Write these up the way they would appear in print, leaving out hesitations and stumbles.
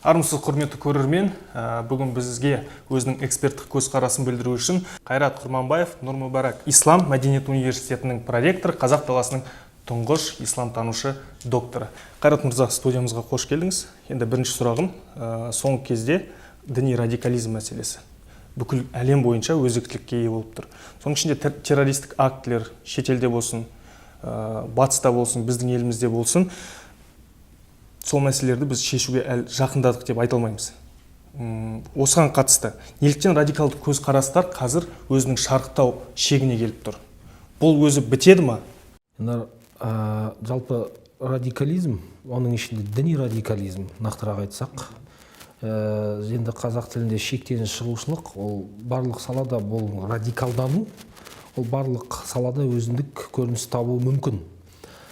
Армысыз құрметті көрермен, бүгін бізге өзінің эксперттік көзқарасын білдіру үшін Қайрат Құрманбаев, Нұр Мүбарак Ислам Мәдениет университетінің проректоры, қазақ даласының тұңғыш исламтанушы докторы. Қайрат мырза, студиямызға қош келдіңіз. Енді бірінші сұрағым, соңғы кезде діни радикализм мәселесі бүкіл әлем бойынша өзектілікке ие болып тұр. Соның ішінде террористік актілер шетелде болсын, батыста болсын, біздің елімізде болсын, сол мәселелерді біз шешуге жақындадық деп айта алмаймыз. Осыған қатысты неліктен радикалды көзқарастар қазір өзінің шарықтау шегіне келіп тұр? Бұл өзі бітеді ма? Жалпы радикализм, оның ішінде діни радикализм, нақтырақ айтсақ, енді қазақ тілінде шектен шығушылық, ол барлық салада, бұл радикалдану, ол барлық салада өзіндік көрініс табуы мүмкін.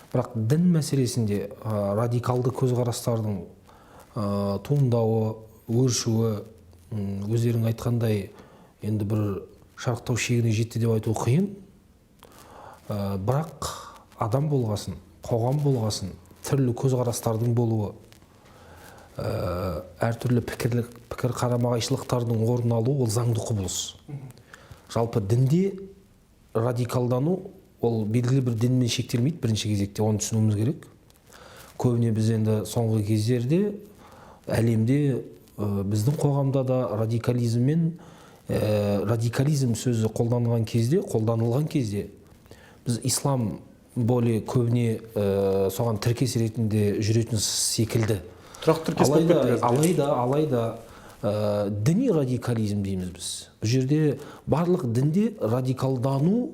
Бірақ дін мәселесінде радикалды көзқарастардың туындауы, өршуі, өздерің айтқандай, енді бір шарықтау шегіне жетті деп айту қиын. Бірақ адам болғасын, қоғам болғасын, түрлі көзқарастардың болуы, әртүрлі пікір қарама-қайшылықтардың орын алуы, ол заңды құбылыс. Жалпы дінде радикалдану ол белгілі бір дінмен шектелмейді, бірінші кезекте оны түсінуіміз керек. Көбіне біз енді соңғы кездерде әлемде, біздің қоғамда да радикализм сөзі қолданылған кезде біз ислам более көбіне соған тіркес ретінде жүретін секілді. Алайда діни радикализм дейміз біз. Бұл жерде барлық дінде радикалдану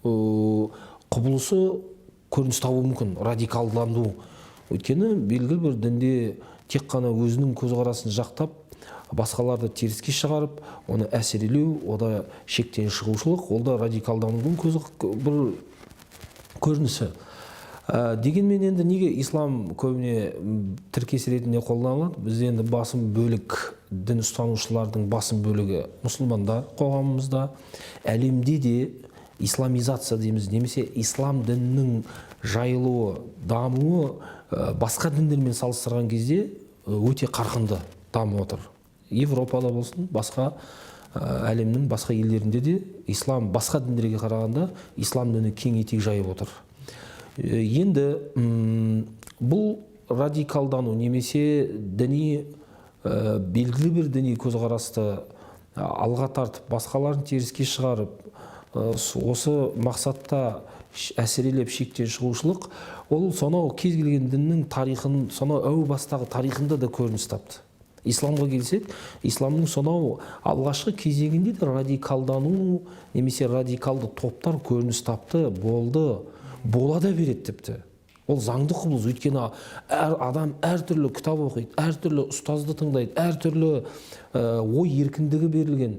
құбылысы көрініс табуы мүмкін, радикалдану. Өйткені белгілі бір дінде тек қана өзінің көзқарасын жақтап, басқаларды теріске шығарып, оны әсерелеу, ода шектен шығушылық, ол да радикалданудың бір көрінісі. Дегенмен енді неге ислам көбіне тіркес ретінде қолданылады? Біз енді басым бөлік дін ұстанушылардың басым бөлігі мұсылмандар қоғамымызда, әлемде де исламизация дейміз, немесе ислам дінінің жайылуы, дамуы басқа діндермен салыстырған кезде өте қарқынды дамып отыр. Европада болсын, басқа әлемнің басқа елдерінде де ислам басқа діндерге қарағанда ислам діні кең етек жайып отыр. Енді бұл радикалдану немесе белгілі бір діни көзқарасты алға тартып, басқаларын теріске шығарып, осы мақсатта әсерелеп шектен шығушылық, ол сонау кез келген діннің тарихын, сонау әу бастағы тарихында да көрініс тапты. Исламға келсек, исламның сонау алғашқы кезеңінде де радикалдану немесе радикалды топтар көрініс тапты, бола да береді тіпті. Ол заңды құбылыс, өйткені адам әртүрлі кітап оқиды, әртүрлі ұстазды тыңдайды, әртүрлі ой еркіндігі берілген.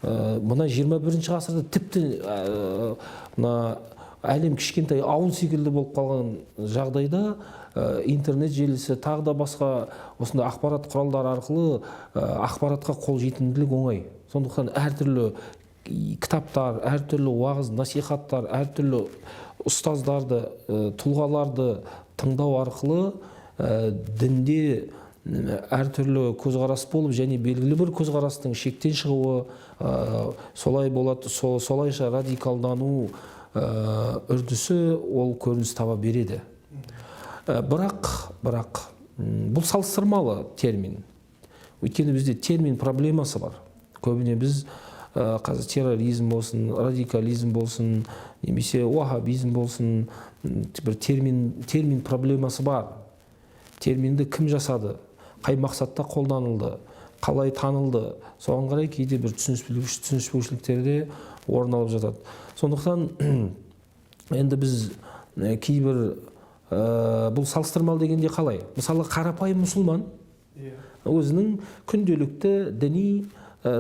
Мына 21-ші ғасырда тіпті әлем кішкентай ауыл секілді болып қалған жағдайда интернет желісі, тағы да басқа осындай ақпарат құралдары арқылы ақпаратқа қол жетімділік оңай. Сондықтан әртүрлі кітаптар, әртүрлі уағыз, насихаттар, әртүрлі ұстаздарды, тұлғаларды тыңдау арқылы дінде әртүрлі көзқарас болып, және белгілі бір көзқарастың шектен шығуы, солай болады, солайша радикалдану үрдісі ол көрініс таба береді. Бірақ бұл салыстырмалы термин. Өйткені бізде термин проблемасы бар. Көбіне біз қазір терроризм болсын, радикализм болсын, немесе уахабизм болсын, бір термин проблемасы бар. Терминді кім жасады, қай мақсатта қолданылды, қалай танылды, соған қарай кейде бір түсініспеушіліктерде орын алып жатады. Сондықтан енді біз кейбір бұл салыстырмалы дегенде қалай? Мысалы, қарапайым мұсылман өзінің күнделікті діни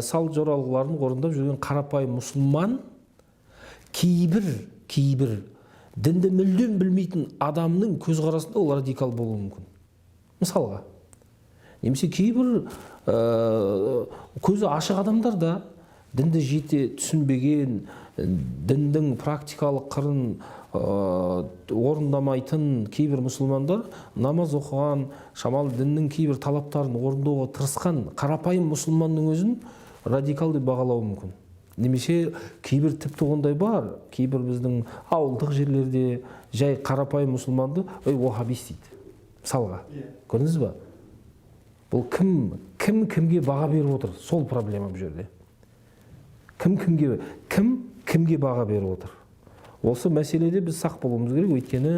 салт жоралғыларын орындап жүрген қарапайым мұсылман кейбір дінді мүлдем білмейтін адамның көзқарасында ол радикал болуы мүмкін. Мысалға, немесе кейбір көзі ашық адамдар да дінді жете түсінбеген, діндің практикалық қырын орындамайтын кейбір мұсылмандар намаз оқыған, шамалы діннің кейбір талаптарын орындауға тырысқан қарапайым мұсылманның өзін радикал деп бағалауы мүмкін. Немесе кейбір тіпті ондай бар, кейбір біздің ауылдық жерлерде жай қарапайым мұсылманды уахабист дейді, мысалға. Көрдіңіз ба? Бұл кімге баға беріп отыр? Сол проблема бұл жерде. Кім кімге баға беріп отыр? Осы мәселеде біз сақ болуымыз керек, өйткені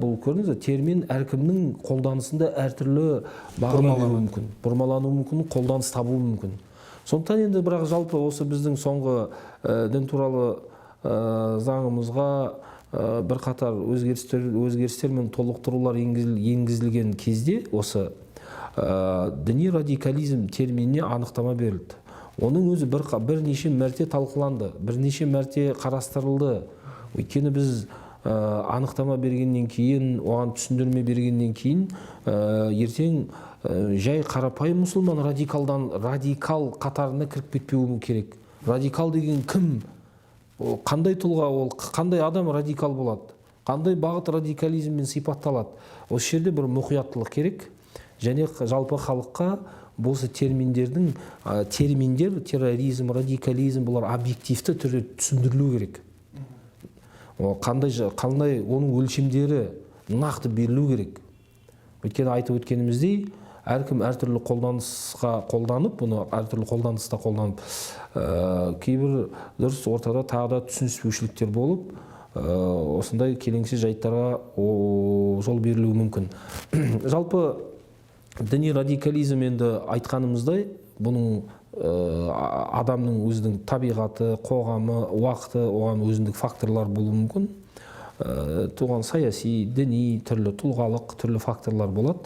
бұл көрдіңіз, термин әркімнің қолданысында әртүрлі бұрмалануы мүмкін, қолданыс табуы мүмкін. Сондықтан енді бірақ жалпы осы біздің соңғы дін туралы заңымызға бірқатар өзгерістер мен толықтырулар енгізілген кезде осы діни радикализм терминіне анықтама берілді. Оның өзі бірнеше мәрте талқыланды, бірнеше мәрте қарастырылды. Өйткені біз анықтама бергеннен кейін, оған түсіндірме бергеннен кейін, ертең жай қарапайым мұсылман радикал қатарына кіріп кетпеуі керек. Радикал деген кім? Қандай тұлға ол? Қандай адам радикал болады? Қандай бағыт радикализммен сипатталады? Осы жерде бір мұқияттылық керек. Және жалпы халыққа осы терминдер, терроризм, радикализм, бұлар объективті түрде түсіндірілу керек. Қандай оның өлшемдері нақты берілу керек. Өйткені айтып өткеніміздей, әркім әртүрлі қолданысқа қолданып, бұны әртүрлі қолданыста қолданып, кейбір дұрыс ортада тағы да түсініспеушіліктер болып, осындай келеңсіз жайттарға жол берілуі мүмкін. Жалпы діни радикализм енді айтқанымыздай, бұның адамның өзінің табиғаты, қоғамы, уақыты, оған өзіндік факторлар болуы мүмкін. Туған саяси, діни, түрлі тұлғалық, түрлі факторлар болады.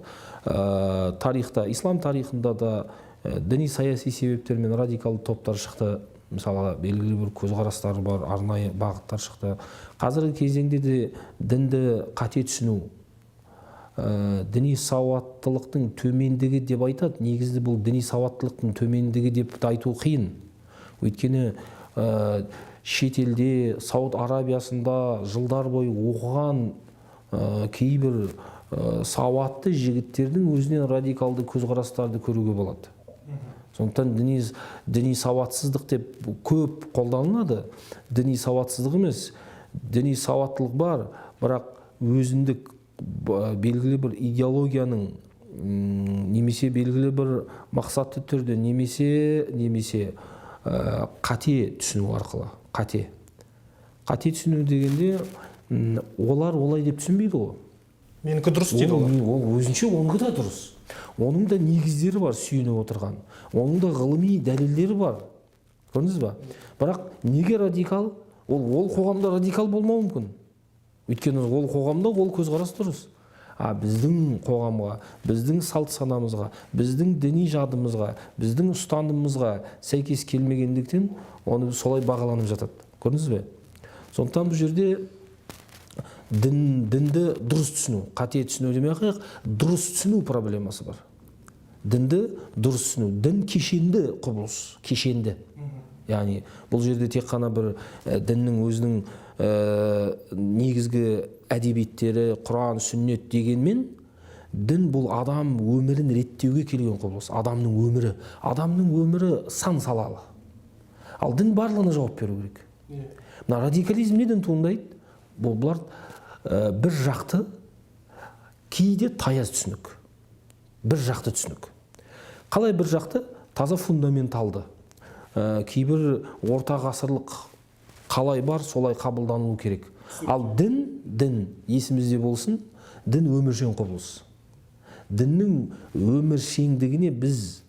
Тарихта, ислам тарихында да діни саяси себептермен радикалды топтар шықты. Мысалы, белгілі бір көзқарастары бар, арнайы бағыттар шықты. Қазіргі кезеңде де дінді қате түсіну, діни сауаттылықтың төмендігі деп айтады. Негізді бұл діни сауаттылықтың төмендігі деп айту қиын. Өйткені шетелде, Сауд Арабиясында жылдар бойы оқыған кейбір сауатты жігіттердің өзінен радикалды көзқарастарды көруге болады. Сондықтан діни сауатсыздық деп көп қолданылады. Діни сауатсыздық емес, діни сауаттылық бар, бірақ өзіндік белгілі бір идеологияның немесе белгілі бір мақсатты түрде немесе қате түсіну арқылы. Қате түсіну дегенде олар олай деп түсінбейді ғой. Менікі дұрыс дейді олар. Ол өзінше оныкі да дұрыс. Оның да негіздері бар сүйеніп отырған. Оның да ғылыми дәлелдері бар. Көрдіңіз ба? Бірақ неге радикал? Ол қоғамда радикал болмауы мүмкін. Өйткені ол қоғамда ол көзқарас дұрыс. Біздің қоғамға, біздің салт санамызға, біздің діни жадымызға, біздің ұстанымымызға сәйкес келмегендіктен оны солай бағаланып жатады. Көрдіңіз бе? Сондықтан бұл жерде дінді дұрыс түсіну, қате түсіну демей-ақ, дұрыс түсіну проблемасы бар. Дінді дұрыс түсіну, дін кешенді құбылыс, кешенді. Яғни бұл жерде тек қана бір діннің өзінің негізгі әдебиеттері, Құран, сүннет дегенмен, дін бұл адам өмірін реттеуге келген құбылыс. Адамның өмірі сан салалы. Ал дін барлығына жауап беру керек. Мына радикализм неден туындайды? Бұлар бір жақты, кейде таяз түсінік. Бір жақты түсінік. Қалай бір жақты? Таза фундаменталды. Кейбір орта ғасырлық қалай бар, солай қабылдануы керек. Ал дін есімізде болсын, дін өміршең құбылыс. Діннің өміршеңдігіне біз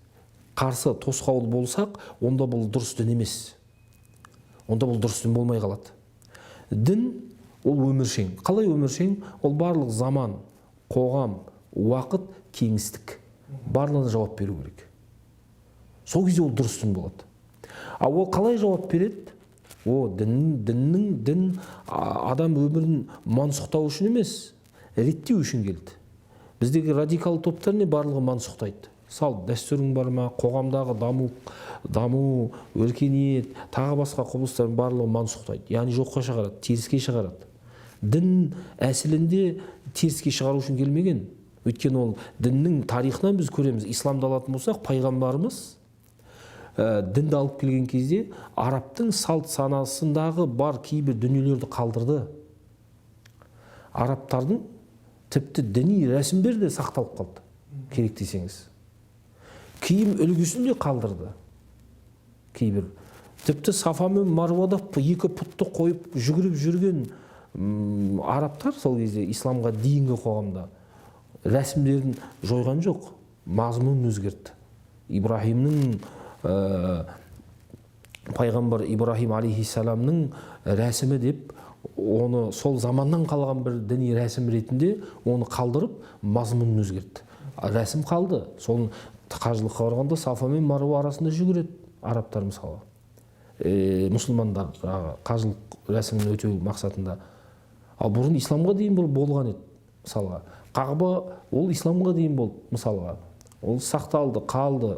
қарсы тосқауыл болсақ, онда бұл дұрыс дін емес. Онда бұл дұрыс дін болмай қалады. Дін ол өміршең. Қалай өміршең? Ол барлық заман, қоғам, уақыт, кеңістік. Барлығына жауап беру керек. Сол кезде ол дұрыс дін болады. Ал ол қалай жауап береді? Дін адам өмірін мансұқтау үшін емес, реттеу үшін келді. Біздегі радикал топтар не барлығы мансұқтайды. салт дәстүрің бар ма, қоғамдағы даму, өркениет, тағы басқа құбылыстардың барлығы мансұқтайды, яғни жоққа шығарады, теріске шығарады. Дін әсілінде теріске шығару үшін келмеген. Өйткені ол діннің тарихынан біз көреміз. Исламды алатын болсақ, пайғамбарымыз дінді алып келген кезде арабтың салт санасындағы бар кейбір дүниелерді қалдырды. Арабтардың тіпті діни рәсімдер де сақталып қалды, керек десеңіз. Киім үлгісін де қалдырды. Кейбір тіпті Сафа мен Марвада екі пұтты қойып жүгіріп жүрген арабтар сол кезде исламға дейінгі қоғамда рәсімдерін жойған жоқ, мазмұнын өзгертті. Ибрахимнің пайғамбар Ибрахим алейхиссаламның рәсімі деп, оны сол заманнан қалған бір діни рәсім ретінде оны қалдырып, мазмұнын өзгертті. Рәсім қалды. Сол қажылыққа барғанда Сафа мен Марва арасында жүгіреді арабтар мысалы. Мұсылмандар қажылық рәсімін өтеу мақсатында. Ал бұрын исламға дейін болған еді мысалға. Қағба ол исламға дейін болды мысалға. Ол сақталды, қалды.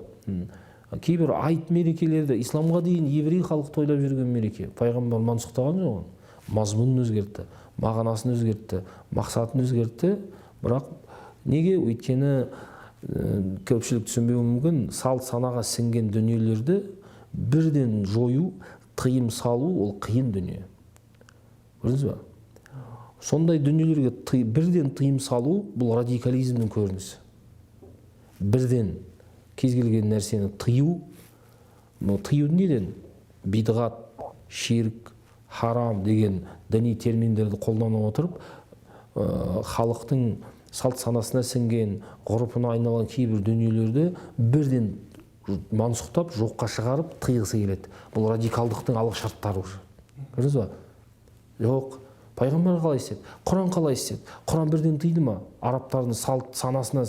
Кейбір айт мерекелерді исламға дейін еврей халық тойлап жүрген мереке. Пайғамбар мансұқтаған жоқ. Мазмұнын өзгертті, мағынасын өзгертті, мақсатын өзгертті. Бірақ неге? Өйткені көпшілік түсінбеуі мүмкін, салт санаға сіңген дүниелерді бірден жою, тыйым салу ол қиын дүние. Көрдіңіз ба? Сондай дүниелерге бірден тыйым салу бұл радикализмнің көрінісі. Бірден кез келген нәрсені тыю, тыю неден? Бидғат, ширк, харам деген діни терминдерді қолдана отырып, халықтың салт санасына сіңген, ғұрпына айналған кейбір дүниелерді бірден мансұқтап, жоққа шығарып, тыйғысы келеді. Бұл радикалдықтың алғы шарттары. Көрдіңіз ба? Жоқ. Пайғамбар қалай істеді? Құран қалай істеді? Құран бірден тыйды ма? Арабтардың салт санасына,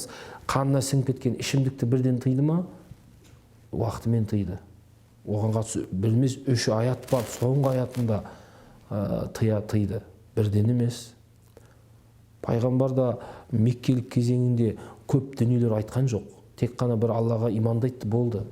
қанына сіңіп кеткен ішімдікті бірден тыйды ма? Уақытымен тыйды. Оған қатысты бір емес 3 аят бар, соңғы аятында тыйды. Бірден емес. Пайғамбар да меккелік кезеңінде көп дүниелер айтқан жоқ. Тек қана бір Аллаға имандайды болды.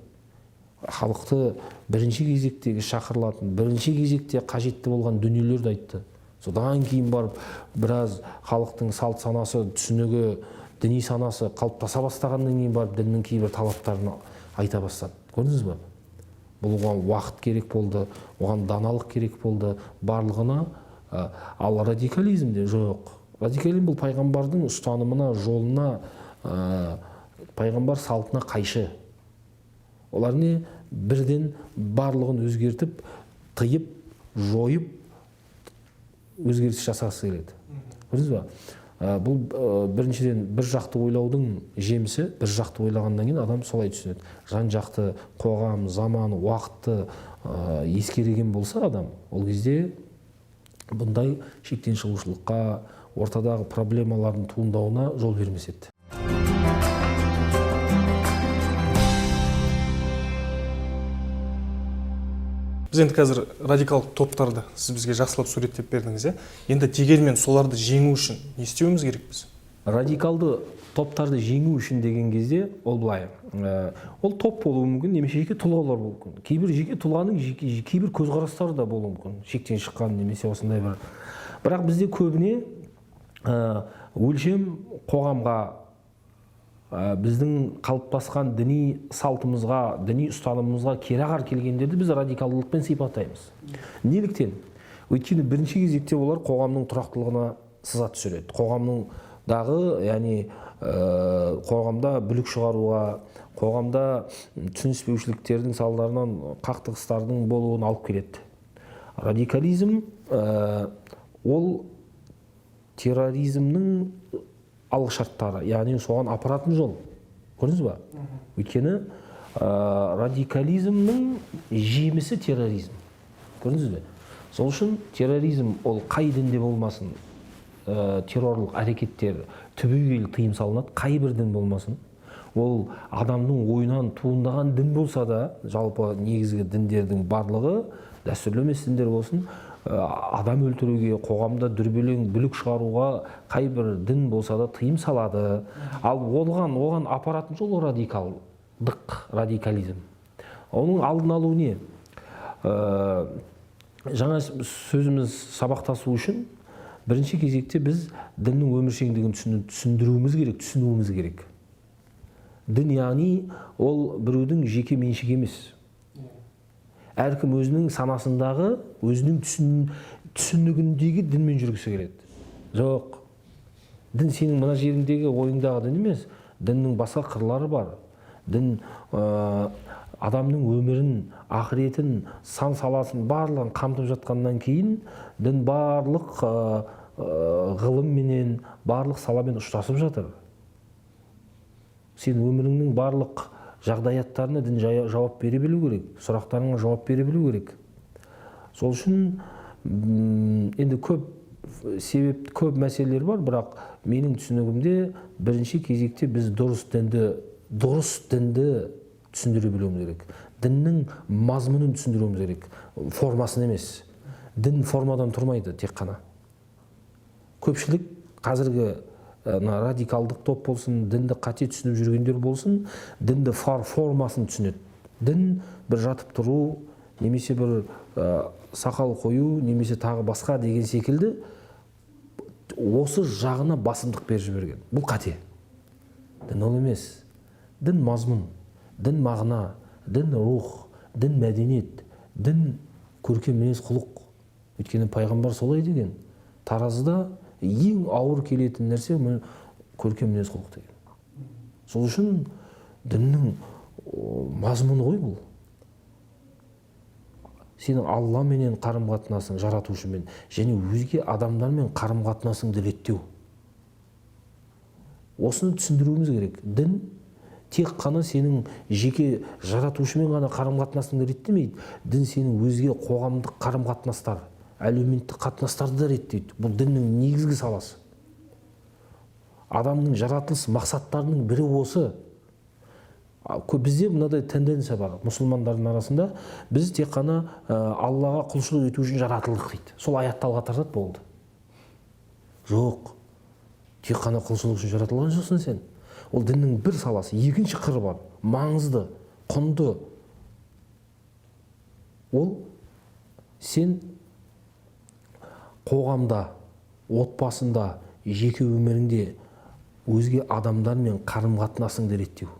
Халықты бірінші кезектегі шақырылатын, бірінші кезекте қажетті болған дүниелерді айтты. Содан кейін барып біраз халықтың салт санасы, түсінігі, діни санасы қалыптаса бастағаннан кейін барып діннің кейбір талаптарын айта бастады. Көрдіңіз ба? Бұл оған уақыт керек болды, оған даналық керек болды, барлығына. Ал радикализмде жоқ. Радикализм бұл пайғамбардың ұстанымына, жолына, пайғамбар салтына қайшы. Олар не? Бірден барлығын өзгертіп, тыйып, жойып, өзгеріс жасағысы келеді. Көрдіңіз ба? Бұл біріншіден бір жақты ойлаудың жемісі, бір жақты ойлағаннан кейін адам солай түсінеді. Жан жақты қоғам, заман, уақытты ескерген болса адам, ол кезде бұндай шектен шығушылыққа, ортадағы проблемалардың туындауына жол бермес еді. Біз енді қазір радикалдық топтарды сіз бізге жақсылап суреттеп бердіңіз. Енді дегенмен соларды жеңу үшін не істеуіміз керекпіз? Радикалды топтарды жеңу үшін деген кезде ол былай. Ол топ болуы мүмкін, немесе жеке тұлғалар болуы мүмкін. Кейбір жеке тұлғаның кейбір көзқарастары да болуы мүмкін. Шектен шыққан немесе осындай бір. Бірақ бізде көбіне өлшем қоғамға, біздің қалыптасқан діни салтымызға, діни ұстанымымызға керағар келгендерді біз радикалдылықпен сипаттаймыз. Неліктен? Өйткені бірінші кезекте олар қоғамның тұрақтылығына сызат түсіреді. Қоғамдағы, яғни қоғамда бүлік шығаруға, қоғамда түсініспеушіліктердің салдарынан қақтығыстардың болуын алып келеді. Радикализм ол терроризмнің алғышарттары, яғни соған апаратын жол. Көрдіңіз ба? Өйткені радикализмнің жемісі терроризм. Көрдіңіз бе? Сол үшін терроризм ол қай дінде болмасын, террорлық әрекеттер түбегейлі тыйым салынады, қай бір дін болмасын. Ол адамның ойынан туындаған дін болса да, жалпы негізгі діндердің барлығы, дәстүрлі емес діндер болсын, адам өлтіруге, қоғамда дүрбелең бүлік шығаруға қайбір дін болса да тыйым салады. Ал оған апаратын жол радикализм. Оның алдын алу не? Жаңа сөзіміз сабақтасу үшін бірінші кезекте біз діннің өміршеңдігін түсінуіміз керек. Дін яғни ол біреудің жеке меншігі емес. Әркім өзінің санасындағы, өзінің түсінігіндегі дінмен жүргісі келеді. Жоқ. Дін сенің мына жеріңдегі ойыңдағы дін емес. Діннің басқа қырлары бар. Дін адамның өмірін, ақыретін, сан саласын барлығын қамтып жатқаннан кейін, дін барлық ғылымменен, барлық саламен ұштасып жатыр. Сен өміріңнің барлық жағдаяттарына дін жауап бере білу керек, сұрақтарыңа жауап бере білу керек. Сол үшін енді көп мәселелер бар, бірақ менің түсінігімде бірінші кезекте біз дұрыс дінді түсіндіре білуіміз керек. Діннің мазмұнын түсіндіруіміз керек, формасын емес. Дін формадан тұрмайды тек қана. Көпшілік қазіргі радикалдық топ болсын, дінді қате түсініп жүргендер болсын, дінді формасын түсінеді. Дін бір жатып тұру, немесе бір сақал қою, немесе тағы басқа деген секілді осы жағына басымдық беріп жіберген. Бұл қате. Дін ол емес. Дін мазмұн, дін мағына, дін рух, дін мәдениет, дін көркем мінез құлық. Өйткені пайғамбар солай деген. Таразыда ең ауыр келетін нәрсе көркем мінез құлық деген. Сол үшін діннің мазмұны ғой бұл. Сенің Алламенен қарым-қатынасың, жаратушымен, және өзге адамдармен қарым-қатынасыңды реттеу. Осыны түсіндіруіміз керек. Дін тек қана сенің жеке жаратушымен ғана қарым-қатынасыңды реттемейді. Дін сенің өзге қоғамдық қарым-қатынастар, әлеуметтік қатынастарды да реттейді. Бұл діннің негізгі саласы. Адамның жаратылыс мақсаттарының бірі осы. Бізде мынадай тенденция бар мұсылмандардың арасында, біз тек қана Аллаға құлшылық ету үшін жаратылдық дейді. Сол аятты алға тартады болды. Жоқ. Тек қана құлшылық үшін жаратылған жоқсың сен. Ол діннің бір саласы, екінші қыры бар, маңызды, құнды. Ол сен қоғамда, отбасында, жеке өміріңде өзге адамдармен қарым-қатынасыңды реттеу.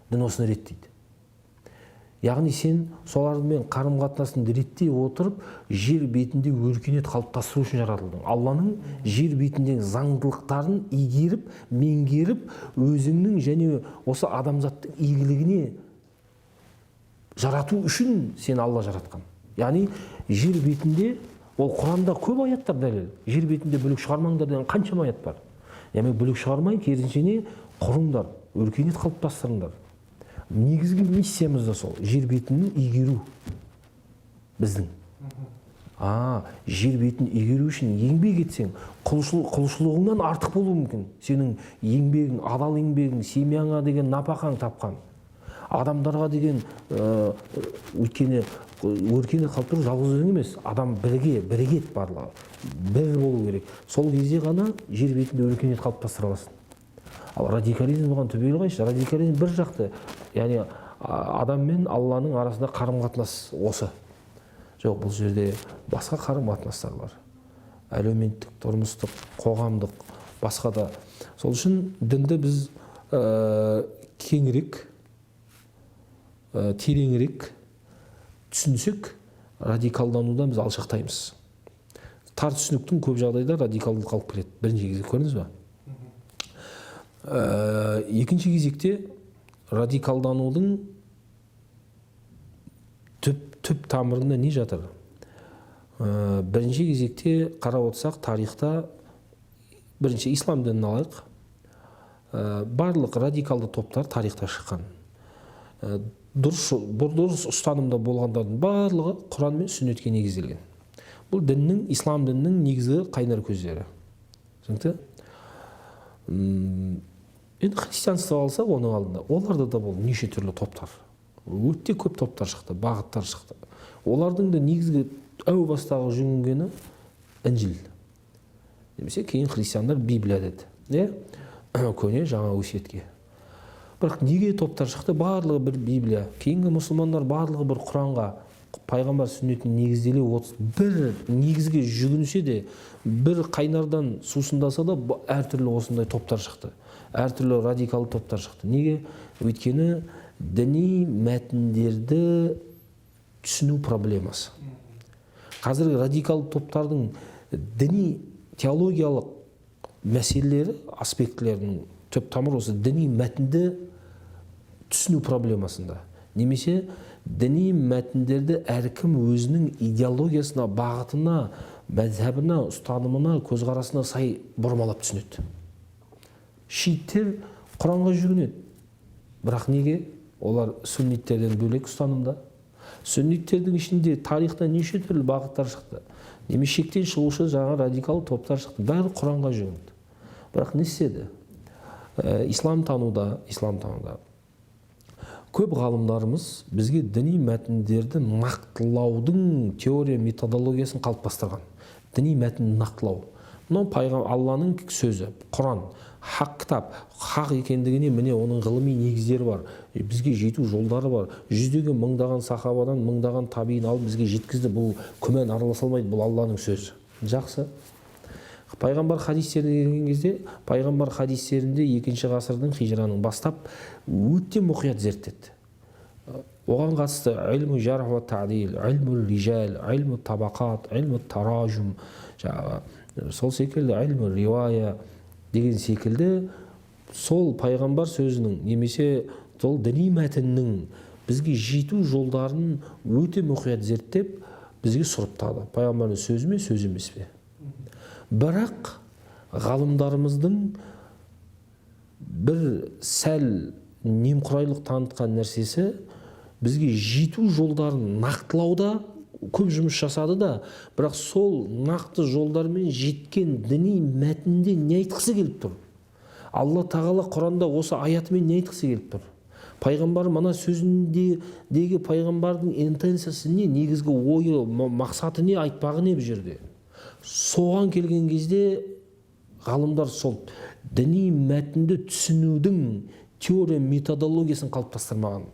Дін осыны реттейді. Яғни сен солармен қарым-қатынасыңды реттей отырып, жер бетінде өркениет қалыптастыру үшін жаратылдың. Алланың жер бетіндегі заңдылықтарын игеріп, меңгеріп, өзіңнің және осы адамзаттың игілігіне жарату үшін сен Алла жаратқан. Яғни жер бетінде, ол Құранда көп аяттар дәлел. Жер бетінде бүлік шығармаңдар деген қаншама аят бар. Яғни бүлік шығармай, керісінше құрыңдар, өркениет қалыптастырыңдар. Негізгі миссиямыз да сол, жер бетінің игеру біздің. Жер бетін игеру үшін еңбек етсең, құлшылығыңнан артық болуы мүмкін. Сенің еңбегің, адал еңбегің, семьяңа деген напақаң тапқан. Адамдарға деген өйткені өркениет қалыптастыру жалғыз өзің емес, адам бірігет барлығы. Бір болу керек. Сол кезде ғана жер бетінде өркениет қалыптастыра аласың. Ал радикализм бұған түбегейлі қайшы? Радикализм бір жақты, яғни адам мен Алланың арасында қарым-қатынас осы. Жоқ, бұл жерде басқа қарым-қатынастар бар. Әлеуметтік, тұрмыстық, қоғамдық, басқа да. Сол үшін дінді біз кеңірек, тереңірек түсінсек, радикалданудан біз алшақтаймыз. Тар түсініктің көп жағдайда радикалдылық алып келеді. Бірінші кезек көрдіңіз ба? Екінші кезекте радикалданудың түп тамырында не жатыр? Бірінші кезекте қарап отырсақ, тарихта бірінші ислам дінін алайық. Барлық радикалды топтар тарихта шыққан. Дұрыс ұстанымда болғандардың барлығы Құран мен сүннетке негізделген. Бұл діннің, ислам дінінің негізгі қайнар көздері. Түсінікті? Енді христианство алсақ, оның алдында оларда да бұл неше түрлі топтар, өте көп топтар шықты, бағыттар шықты. Олардың да негізгі әу бастағы жүгінгені Інжіл. Немесе кейін христиандар Библия деді. Көне жаңа өсиетке. Бірақ неге топтар шықты? Барлығы бір Библия. Кейінгі мұсылмандар барлығы бір Құранға, пайғамбар сүннетін негізделе бір негізге жүгінсе де, бір қайнардан сусындаса да әртүрлі осындай топтар шықты. Әртүрлі радикал топтар шықты. Неге? Өйткені діни мәтіндерді түсіну проблемасы. Қазіргі радикал топтардың діни теологиялық мәселелері, аспектілерінің түп тамыры осы діни мәтінді түсіну проблемасында. Немесе діни мәтіндерді әркім өзінің идеологиясына, бағытына, мәзһабына, ұстанымына, көзқарасына сай бұрмалап түсінеді. Шииттер Құранға жүгінеді. Бірақ неге? Олар сүнниттерден бөлек ұстанымда. Сүнниттердің ішінде тарихта неше түрлі бағыттар шықты. Немесе шектен шығушы жаңа радикал топтар шықты. Бәрі Құранға жүгінді. Бірақ не істеді? Ислам тануда көп ғалымдарымыз бізге діни мәтіндерді нақтылаудың теория методологиясын қалыптастырған. Діни мәтінді нақтылау. Мынау Алланың сөзі, Құран, хақ кітап, хақ екендігіне міне оның ғылыми негіздері бар. Бізге жету жолдары бар. Жүздеген мыңдаған сахабадан, мыңдаған табиин алып бізге жеткізді. Бұл күмән араласа алмайды, бұл Алланың сөзі. Жақсы. Пайғамбар хадистеріне келген кезде, пайғамбар хадистерінде 2-ші ғасырдың хижраның бастап өте мұқият зерттеді. Оған қатысты илму жарх ва таъдил, илму рижал, илму табақат, илму таражум, сол секілді илму ривая деген секілді сол пайғамбар сөзінің немесе сол діни мәтіннің бізге жету жолдарын өте мұқият зерттеп бізге сұрыптады. Пайғамбардың сөзі ме, сөз емес пе? Бірақ ғалымдарымыздың бір сәл немқұрайлық танытқан нәрсесі бізге жету жолдарын нақтылауда көп жұмыс жасады да, бірақ сол нақты жолдармен жеткен діни мәтінде не айтқысы келіп тұр? Алла тағала Құранда осы аятымен не айтқысы келіп тұр? Пайғамбар мана сөзіндегі пайғамбардың интенциясы не, негізгі ойы, мақсаты не, айтпағы не бұл жерде? Соған келген кезде ғалымдар сол діни мәтінді түсінудің теория методологиясын қалыптастырмаған.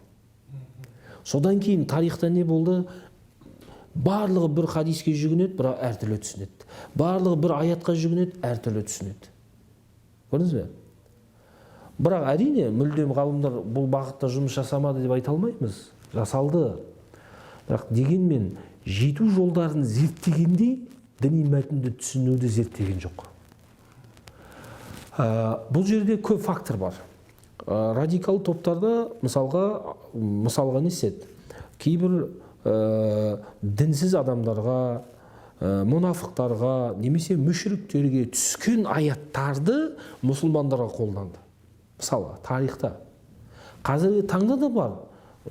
Содан кейін тарихта не болды? Барлығы бір хадиске жүгінеді, бірақ әртүрлі түсінеді. Барлығы бір аятқа жүгінеді, әртүрлі түсінеді. Көрдіңіз бе? Бірақ әрине мүлдем ғалымдар бұл бағытта жұмыс жасамады деп айта алмаймыз. Жасалды. Бірақ дегенмен жету жолдарын зерттегендей діни мәтінді түсінуді зерттеген жоқ. Бұл жерде көп фактор бар. Радикал топтарда мысалға не істеді? Кейбір дінсіз адамдарға, мұнафықтарға, немесе мүшриктерге түскен аяттарды мұсылмандарға қолданды. Мысалы, тарихта. Қазіргі таңда да бар.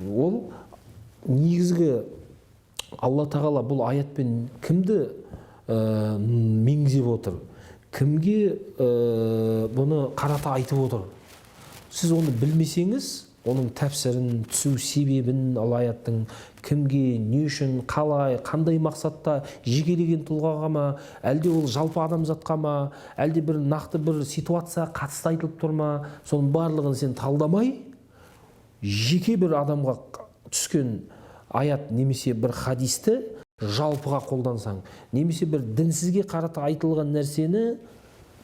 Ол негізгі Алла тағала бұл аятпен кімді меңзеп отыр? Кімге бұны қарата айтып отыр? Сіз оны білмесеңіз, оның тәпсірін, түсу себебін, ал аяттың кімге, не үшін, қалай, қандай мақсатта, жекелеген тұлғаға ма, әлде ол жалпы адамзатқа ма, әлде бір нақты бір ситуация қатысты айтылып тұр ма, соның барлығын сен талдамай, жеке бір адамға түскен аят немесе бір хадисті жалпыға қолдансаң, немесе бір дінсізге қарата айтылған нәрсені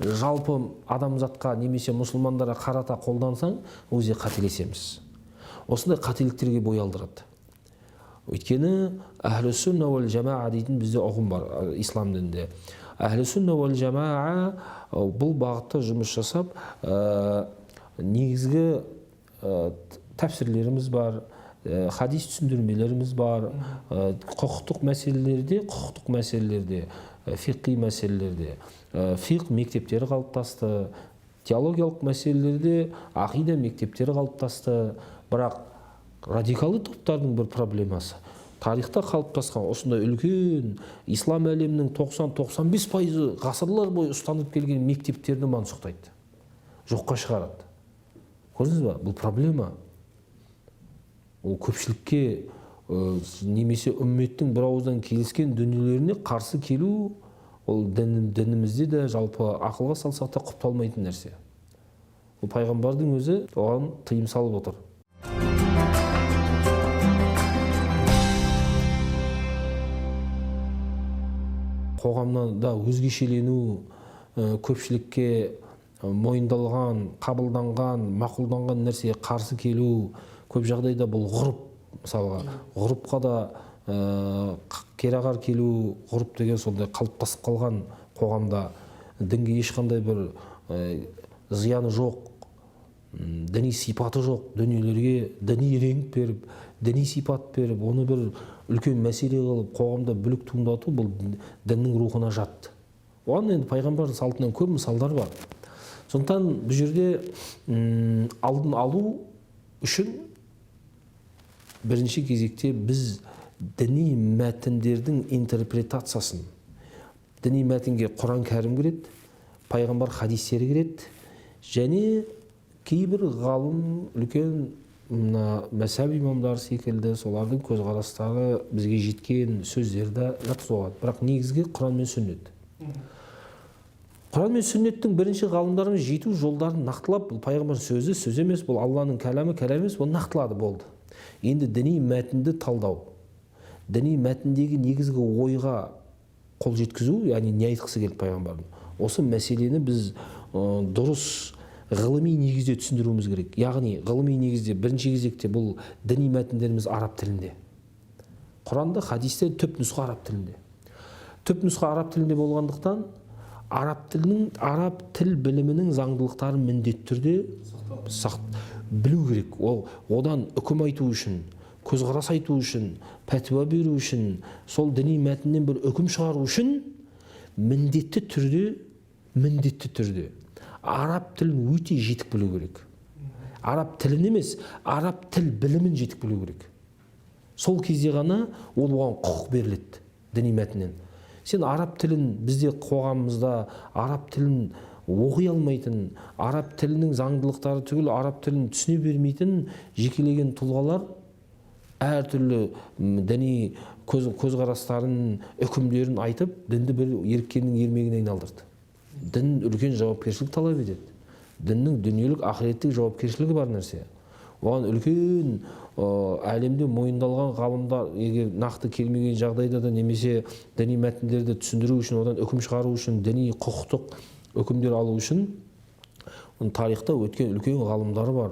жалпы адамзатқа немесе мұсылмандарға қарата қолдансаң, өзе қателесеміз. Осындай қателіктерге бой алдырады. Өйткені әхлі сүнна уәл жамаа дейтін бізде ұғым бар ислам дінінде. Әхлі сүнна уәл жамаа бұл бағытта жұмыс жасап, негізгі тәпсірлеріміз бар, хадис түсіндірмелеріміз бар, құқықтық мәселелерде, фиқи мәселелерде, фиқ мектептері қалыптасты, теологиялық мәселелерде ақида мектептері қалыптасты. Бірақ радикалды топтардың бір проблемасы. Тарихта қалыптасқан осындай үлкен ислам әлемінің 90-95% ғасырлар бойы ұстанып келген мектептерді мансұқтайды. Жоққа шығарады. Көрдіңіз бе? Бұл проблема. Ол көпшілікке немесе үмметтің бір ауыздан келіскен дүниелеріне қарсы келу, ол дінімізде де жалпы ақылға салсақ та құпталмайтын нәрсе. Ол пайғамбардың өзі оған тыйым салып отыр. Қоғамда өзгешелену, көпшілікке мойындалған, қабылданған, мақұлданған нәрсеге қарсы келу, көп жағдайда бұл ғұрып. Мысалға, ғұрыпқа да керағар келу, ғұрып деген сондай қалыптасып қалған қоғамда дінге ешқандай бір зияны жоқ, діни сипаты жоқ дүниелерге діни реңк беріп, діни сипат беріп, оны бір үлкен мәселе қылып, қоғамда бүлік туындату, бұл діннің рухына жат. Оған енді пайғамбардың салтынан көп мысалдар бар. Сондықтан бұл жерде алдын алу үшін бірінші кезекте біз діни мәтіндердің интерпретациясын, діни мәтінге Құран кәрім кіреді, пайғамбар хадистері кіреді, және кейбір ғалым, үлкен мәзһаб имамдары секілді солардың көзқарастары бізге жеткен сөздерді жатып соғады. Бірақ негізгі Құран мен сүннет. Құран мен сүннеттің бірінші ғалымдарымыз жету жолдарын нақтылап, бұл пайғамбар сөзі сөз емес, бұл Алланың кәләмі кәләм емес, оны нақтылады, болды. Енді діни мәтінді талдау, діни мәтіндегі негізгі ойға қол жеткізу, яғни не айтқысы келді пайғамбардың. Осы мәселені біз дұрыс ғылыми негізде түсіндіруіміз керек. Яғни ғылыми негізде бірінші кезекте бұл діни мәтіндеріміз араб тілінде. Құранда, хадисте түп нұсқа араб тілінде. Түп нұсқа араб тілінде болғандықтан араб тіл білімінің заңдылықтарын міндетті түрде білу керек. Ол одан үкім айту үшін, көзқарас айту үшін, пәтуа беру үшін, сол діни мәтіннен бір үкім шығару үшін міндетті түрде араб тілін өте жетік білу керек. Араб тілін емес, араб тіл білімін жетік білу керек. Сол кезде ғана ол оған құқық беріледі діни мәтіннен. Сен араб тілін, бізде қоғамымызда араб тілін оқи алмайтын, араб тілінің заңдылықтары түгіл араб тілін түсіне бермейтін жекелеген тұлғалар әртүрлі діни көзқарастарын, үкімдерін айтып, дінді бір еріккеннің ермегіне айналдырды. Дін үлкен жауапкершілік талап етеді. Діннің дүниелік, ақыреттік жауапкершілігі бар нәрсе. Оған үлкен әлемде мойындалған ғалымдар, егер нақты келмеген жағдайда да немесе діни мәтіндерді түсіндіру үшін, одан үкім шығару үшін, діни құқықтық үкімдер алу үшін тарихта өткен үлкен ғалымдары бар.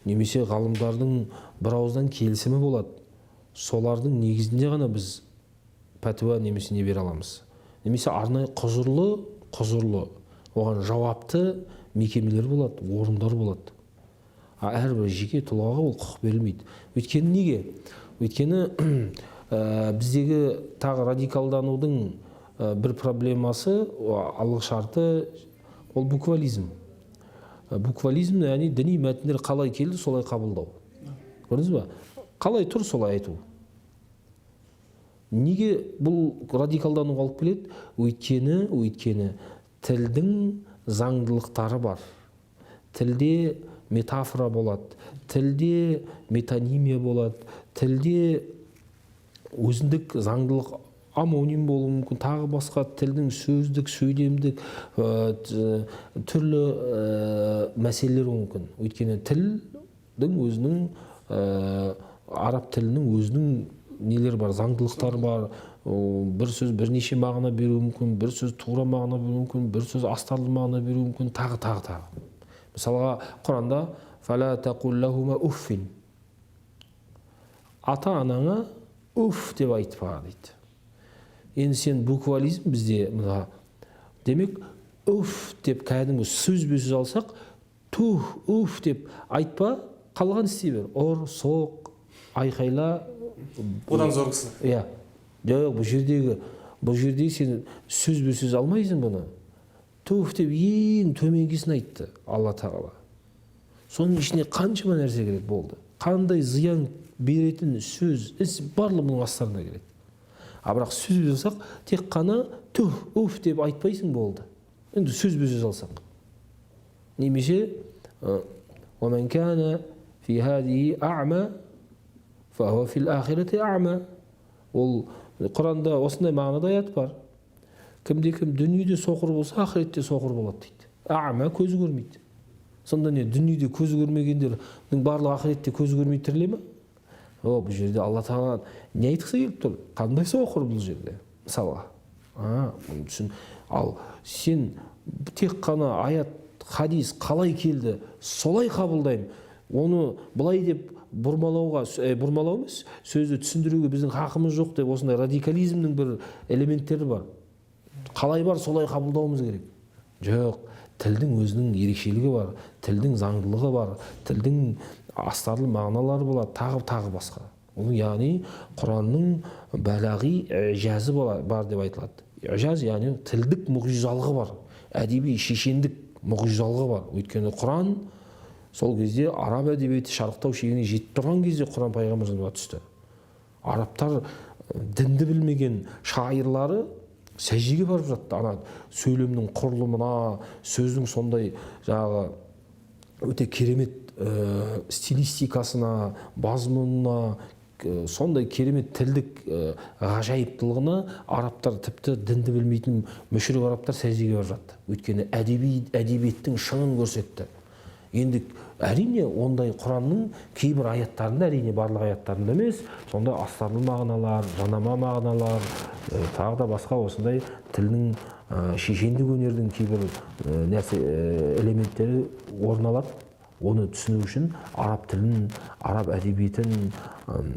Немесе ғалымдардың бір ауыздан келісімі болады. Солардың негізінде ғана біз пәтуа немесе не бере аламыз. Немесе арнайы құзырлы, оған жауапты мекемелер болады, орындар болады. Әрбір жеке тұлғаға ол құқық берілмейді. Өйткені неге? Өйткені біздегі тағы радикалданудың бір проблемасы, алғы шарты, ол буквализм. Буквализм, яғни діни мәтіндер қалай келді, солай қабылдау. Көрдіңіз ба? Қалай тұр, солай айту. Неге бұл радикалдануға алып келеді? Өйткені тілдің заңдылықтары бар. Тілде метафора болады, тілде метонимия болады, тілде өзіндік заңдылық амоним болуы мүмкін, тағы басқа тілдің сөздік, сөйлемдік түрлі мәселелер мүмкін. Өйткені тілдің өзінің, араб тілінің өзінің нелер бар, заңдылықтар бар. Бір сөз бірнеше мағына беруі мүмкін, бір сөз тура мағына беруі мүмкін, бір сөз астарлы мағына беруі мүмкін, тағы. Мысалға, Құранда «Фәлә тәқул ләхума уффин». Ата-анаңа уф деп айтпа дейді. Енді сен буквализм бізде, демек, уф деп кәдімгі сөз алсақ, тух, уф деп айтпа, қалған істей бер. Ор, соқ, айқайла. Одан зорғысы. Иә. Жоқ, бұл жердегі сен сөз алмайсың бұны. Тух деп ең төменгесін айтты Алла Тағала. Соның ішіне қаншама нәрсе керек болды. Қандай зиян беретін сөз, іс барлығының астарына келеді. Бірақ сөз алсақ, тек қана тух, уф деп айтпайсың болды. Енді сөз алсақ. Немесе «Ваман кана фи хадихи а'ма фахуа фил ахирати а'ма. Ол Құранда осындай мағынада аят бар. Кімде-кім дүниеде соқыр болса, ақиретте соқыр болады дейді. А'ма көзі көрмейді. Сонда не, дүниеде көзі көрмегендердің барлығы ақиретте көзі көрмей тіріле ме? Бұл жерде Алла Тағала не айтқысы келіп тұр? Қандай соқыр бұл жерде? Мысалға. Оны түсін. Ал сен тек қана аят, хадис қалай келді, солай қабылдаймын. Оны былай деп бұрмалау емес, сөзді түсіндіруге біздің хақымыз жоқ деп осындай радикализмнің бір элементтері бар. Қалай бар, солай қабылдауымыз керек. Жоқ, тілдің өзінің ерекшелігі бар, тілдің заңдылығы бар, тілдің астарлы мағыналары болады, тағы басқа. Ол яғни Құранның бәлағи жазы бар деп айтылады. Жаз яғни тілдік мұғжизалығы бар, әдеби шешендік мұғжизалығы бар. Өйткені Құран сол кезде араб әдебиеті шарықтау шегіне жетіп тұрған кезде Құран пайғамбарымызға түсті. Арабтар дінді білмеген шайырлары сәждеге барып жатты. Ана сөйлемнің құрылымына, сөздің сондай жаңағы өте керемет стилистикасына, мазмұнына, сондай керемет тілдік ғажайыптылығына арабтар тіпті дінді білмейтін мүшрик арабтар сәждеге барып жатты. Өйткені әдебиеттің шыңын көрсетті. Енді әрине ондай Құранның кейбір аяттарында, әрине барлық аяттарында емес, сонда астарлы мағыналар, жанама мағыналар, тағы да басқа осындай тілдің шешендік өнердің кейбір элементтері орын алады. Оны түсіну үшін араб тілін, араб әдебиетін,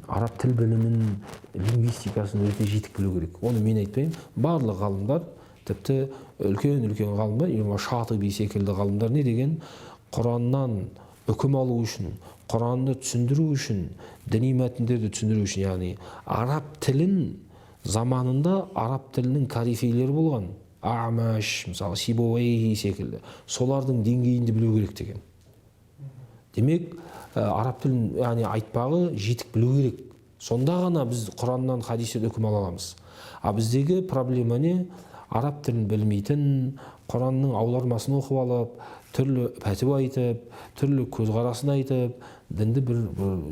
араб тіл білімін, лингвистикасын өте жетік білу керек. Оны мен айтпаймын, барлық ғалымдар, тіпті үлкен ғалымдар, Имам Шатиби секілді ғалымдар не деген? Құраннан үкім алу үшін, Құранды түсіндіру үшін, діни мәтіндерді түсіндіру үшін, яғни араб тілін заманында араб тілінің корифейлері болған, Амаш, мысалы Сибауайхи секілді, солардың деңгейінде білу керек деген. Демек, араб тілін яғни айтпағы жетік білу керек. Сонда ғана біз Құраннан, хадистен үкім ала аламыз. Біздегі проблема не? Араб тілін білмейтін, Құранның аудармасын оқып алып, түрлі пәтуа айтып, түрлі көзқарасын айтып, дінді бір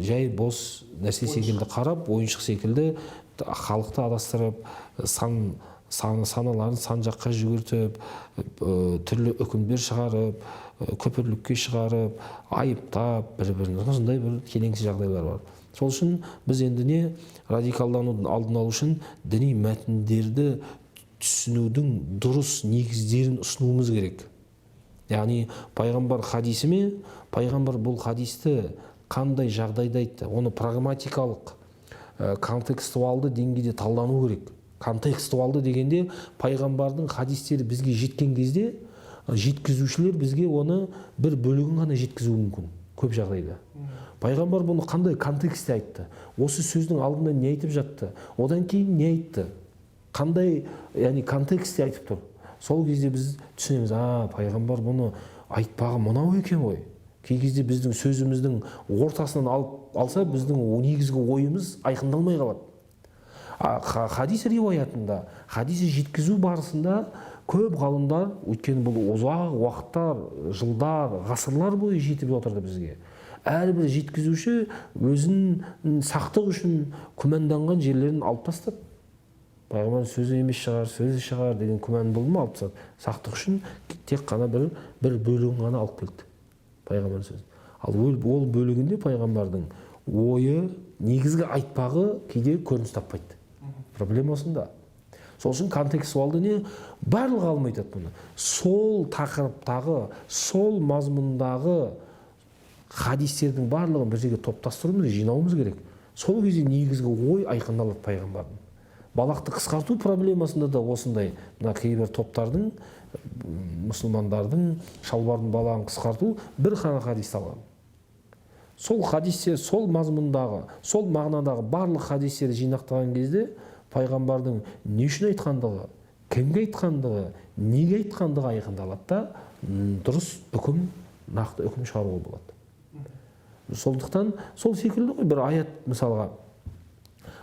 жай бос нәрсе секілді қарап, ойыншық секілді халықты адастырып, саналарын сан жаққа жүгіртіп, түрлі үкімдер шығарып, көпірлікке шығарып, айыптап, бір-бірін осындай бір келеңсіз жағдайлар бар. Сол үшін біз енді не радикалданудың алдын алу үшін діни мәтіндерді түсінудің дұрыс негіздерін ұсынуымыз керек. Яғни пайғамбар хадисі ме, пайғамбар бұл хадисті қандай жағдайда айтты, оны прагматикалық, контекстуалды деңгейде талдану керек. Контекстуалды дегенде пайғамбардың хадистері бізге жеткен кезде жеткізушілер бізге оны бір бөлігін ғана жеткізуі мүмкін көп жағдайда. Пайғамбар бұны қандай контекстте айтты, осы сөздің алдында не айтып жатты, одан кейін не айтты, қандай яғни контекстте айтып тұр. Сол кезде біз түсінеміз, пайғамбар бұны айтпағы мынау екен ғой. Кей кезде біздің сөзіміздің ортасынан алса, біздің негізгі ойымыз айқындалмай қалады. Хадис риуаятында, хадисі жеткізу барысында көп ғалымдар, өйткені бұл ұзақ уақыттар, жылдар, ғасырлар бойы жетіп отырды бізге. Әрбір жеткізуші өзін сақтық үшін күмәнданған жерлерін алып тастады. Пайғамбар сөзі емес шығар, сөзі шығар деген күмән болды ма, алып тастады. Сақтық үшін тек қана бір бөлігін ғана алып келді пайғамбар сөзі. Ал ол бөлігінде пайғамбардың ойы, негізгі айтпағы кейде көрініс таппайды. Проблема осында. Сол үшін контекстуалды не? Барлығы ғалым айтады бұны. Сол тақырыптағы, сол мазмұндағы хадистердің барлығын бір жерге топтастыруымыз, жинауымыз керек. Сол кезде негізгі ой айқындалады пайғамбардың. Балақты қысқарту проблемасында да осындай, мына кейбір топтардың, мұсылмандардың шалбардың балағын қысқарту бір ғана хадисті алған. Сол хадистер, сол мазмұндағы, сол мағынадағы барлық хадистерді жинақтаған кезде пайғамбардың не үшін айтқандығы, кімге айтқандығы, неге айтқандығы айқындалады да дұрыс үкім, нақты үкім шығаруға болады. Сондықтан сол секілді ғой, бір аят мысалға,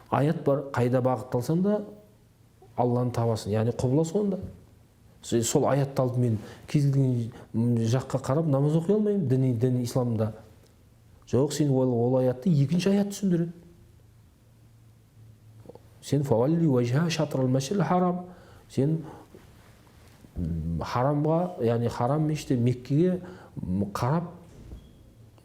аят бар, қайда бағытталсаң да Алланы табасың, яғни құбыла сонда. Сол аятты алып мен кез келген жаққа қарап намаз оқи алмаймын діни исламда. Жоқ, сен ол аятты екінші аят түсіндіреді. сен фавалли уажха шатрал машил харам, сен харамға, яғни харам мешітте Меккеге қарап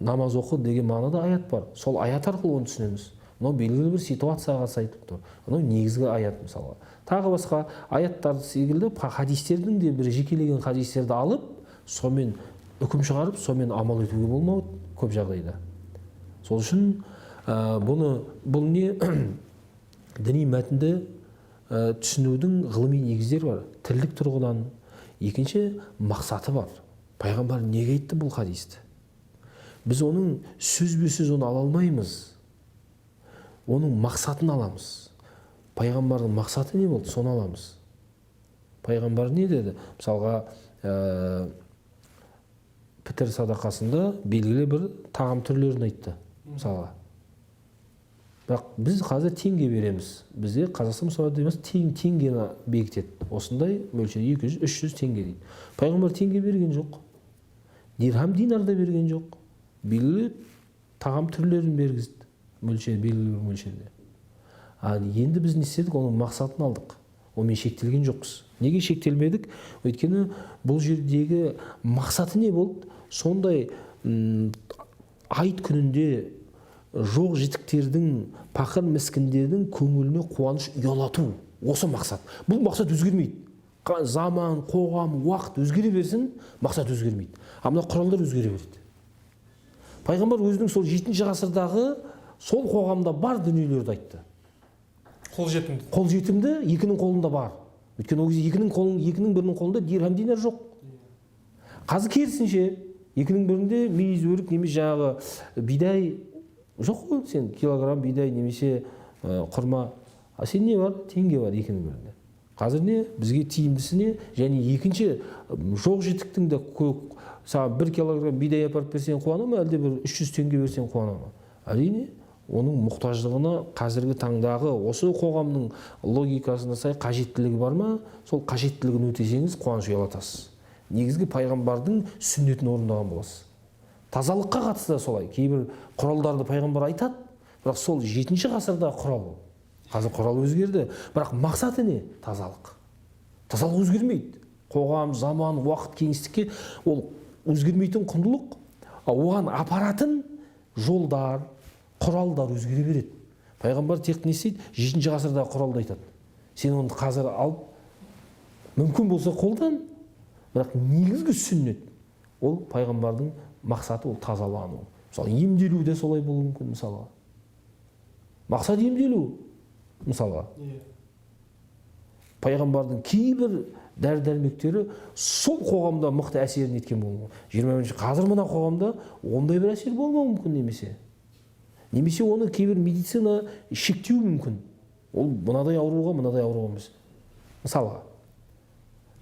намаз оқы деген мағынада аят бар. Сол аят арқылы оны түсінеміз. Мынау белгілі бір ситуацияға сай тұр. Мынау негізгі аят мысалға. Тағы басқа аяттар секілді хадистердің де бір жекелеген хадистерді алып, сонымен үкім шығарып, сонымен амал етуге болмауы көп жағдайда. Сол үшін бұл не діни мәтінді түсінудің ғылыми негіздері бар. Тілдік тұрғыдан. Екінші мақсаты бар. Пайғамбар неге айтты бұл хадисті? Біз оның сөзбе-сөз оны ала алмаймыз. Оның мақсатын аламыз. Пайғамбардың мақсаты не болды? Соны аламыз. Пайғамбар не деді? Мысалға, пітір садақасында белгілі бір тағам түрлерін айтты. Мысалға. Бірақ біз қазір теңге береміз. Бізде Қазақстан мысалы емес теңгені бекітеді. Осындай мөлшер 200-300 теңге дейді. Пайғамбар теңге берген жоқ. Дирхам динар да берген жоқ. Белгілі тағам түрлерін бергізді. Мөлшер, белгілі бір мөлшерде. Енді біз не істедік? Оның мақсатын алдық. Онымен шектелген жоқпыз. Неге шектелмедік? Өйткені бұл жердегі мақсаты не болды? Сондай айт күнінде жоқ жетіктердің, пақыр міскіндердің көңіліне қуаныш ұялату. Осы мақсат. Бұл мақсат өзгермейді. Заман, қоғам, уақыт өзгере берсін, мақсат өзгермейді. Мына құралдар өзгере береді. Пайғамбар өзінің сол 7-ші ғасырдағы сол қоғамда бар дүниелерді айтты. Қолжетімді. Қолжетімді екінің қолында бар. Өйткені ол кезде екінің бірінің қолында дирхам динар жоқ. Қазір керісінше, екінің бірінде мейіз өрік немесе жаңағы бидай жоқ қой, сен килограмм бидай немесе құрма. Сен не бар? Теңге бар екінің бірінде. Қазір не? Бізге тиімдісі не? Және екінші жоқ жетіктің де саған 1 килограмм бидай апарып берсең қуана ма, әлде бір 300 теңге берсең қуана ма? Әрине, оның мұқтаждығына қазіргі таңдағы осы қоғамның логикасына сай қажеттілігі бар ма? Сол қажеттілігін өтесеңіз қуаныш ұялатасыз. Негізгі пайғамбардың сүннетін орындаған боласыз. Тазалыққа қатысты солай. Кейбір құралдарды пайғамбар айтады, бірақ сол 7-ші ғасырда құрал. Қазір құрал өзгерді, бірақ мақсаты не? Тазалық. Тазалық өзгермейді. Қоғам, заман, уақыт, кеңістікке ол өзгермейтін құндылық. Оған апаратын жолдар, құралдар өзгере береді. Пайғамбар тек не істейді? 7-ші ғасырда құралды айтады. Сен оны қазір алып, мүмкін болса қолдан, бірақ негізгі сүннет. Ол пайғамбардың мақсаты ол тазалану. Мысалы, емделу де солай болуы мүмкін, мысалға. Мақсат емделу, мысалға. Пайғамбардың кейбір дәрі-дәрмектері сол қоғамда мықты әсерін еткен болуы мүмкін. 21-ші қазір мына қоғамда ондай бір әсер болмауы мүмкін немесе. Немесе оны кейбір медицина шектеу мүмкін. Ол мынадай ауруға емес. Мысалға.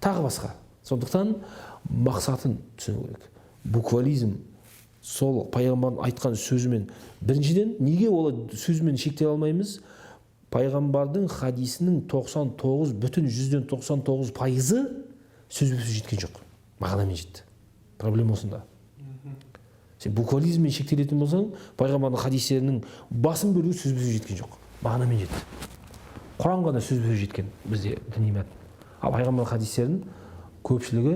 Тағы басқа. Сондықтан мақсатын түсіну керек. Буквализм сол пайғамбардың айтқан сөзімен, біріншіден неге ол сөзімен шектей алмаймыз? Пайғамбардың хадисінің 99,99% сөзбе-сөз жеткен жоқ. Мағынамен жетті. Проблема осында. Сен буквализммен шектелетін болсаң, пайғамбардың хадистерінің басым бөлігі сөзбе-сөз жеткен жоқ. Мағынамен жетті. Құран ғана сөзбе-сөз жеткен бізде діни мәтін. Ал пайғамбардың хадистерінің көпшілігі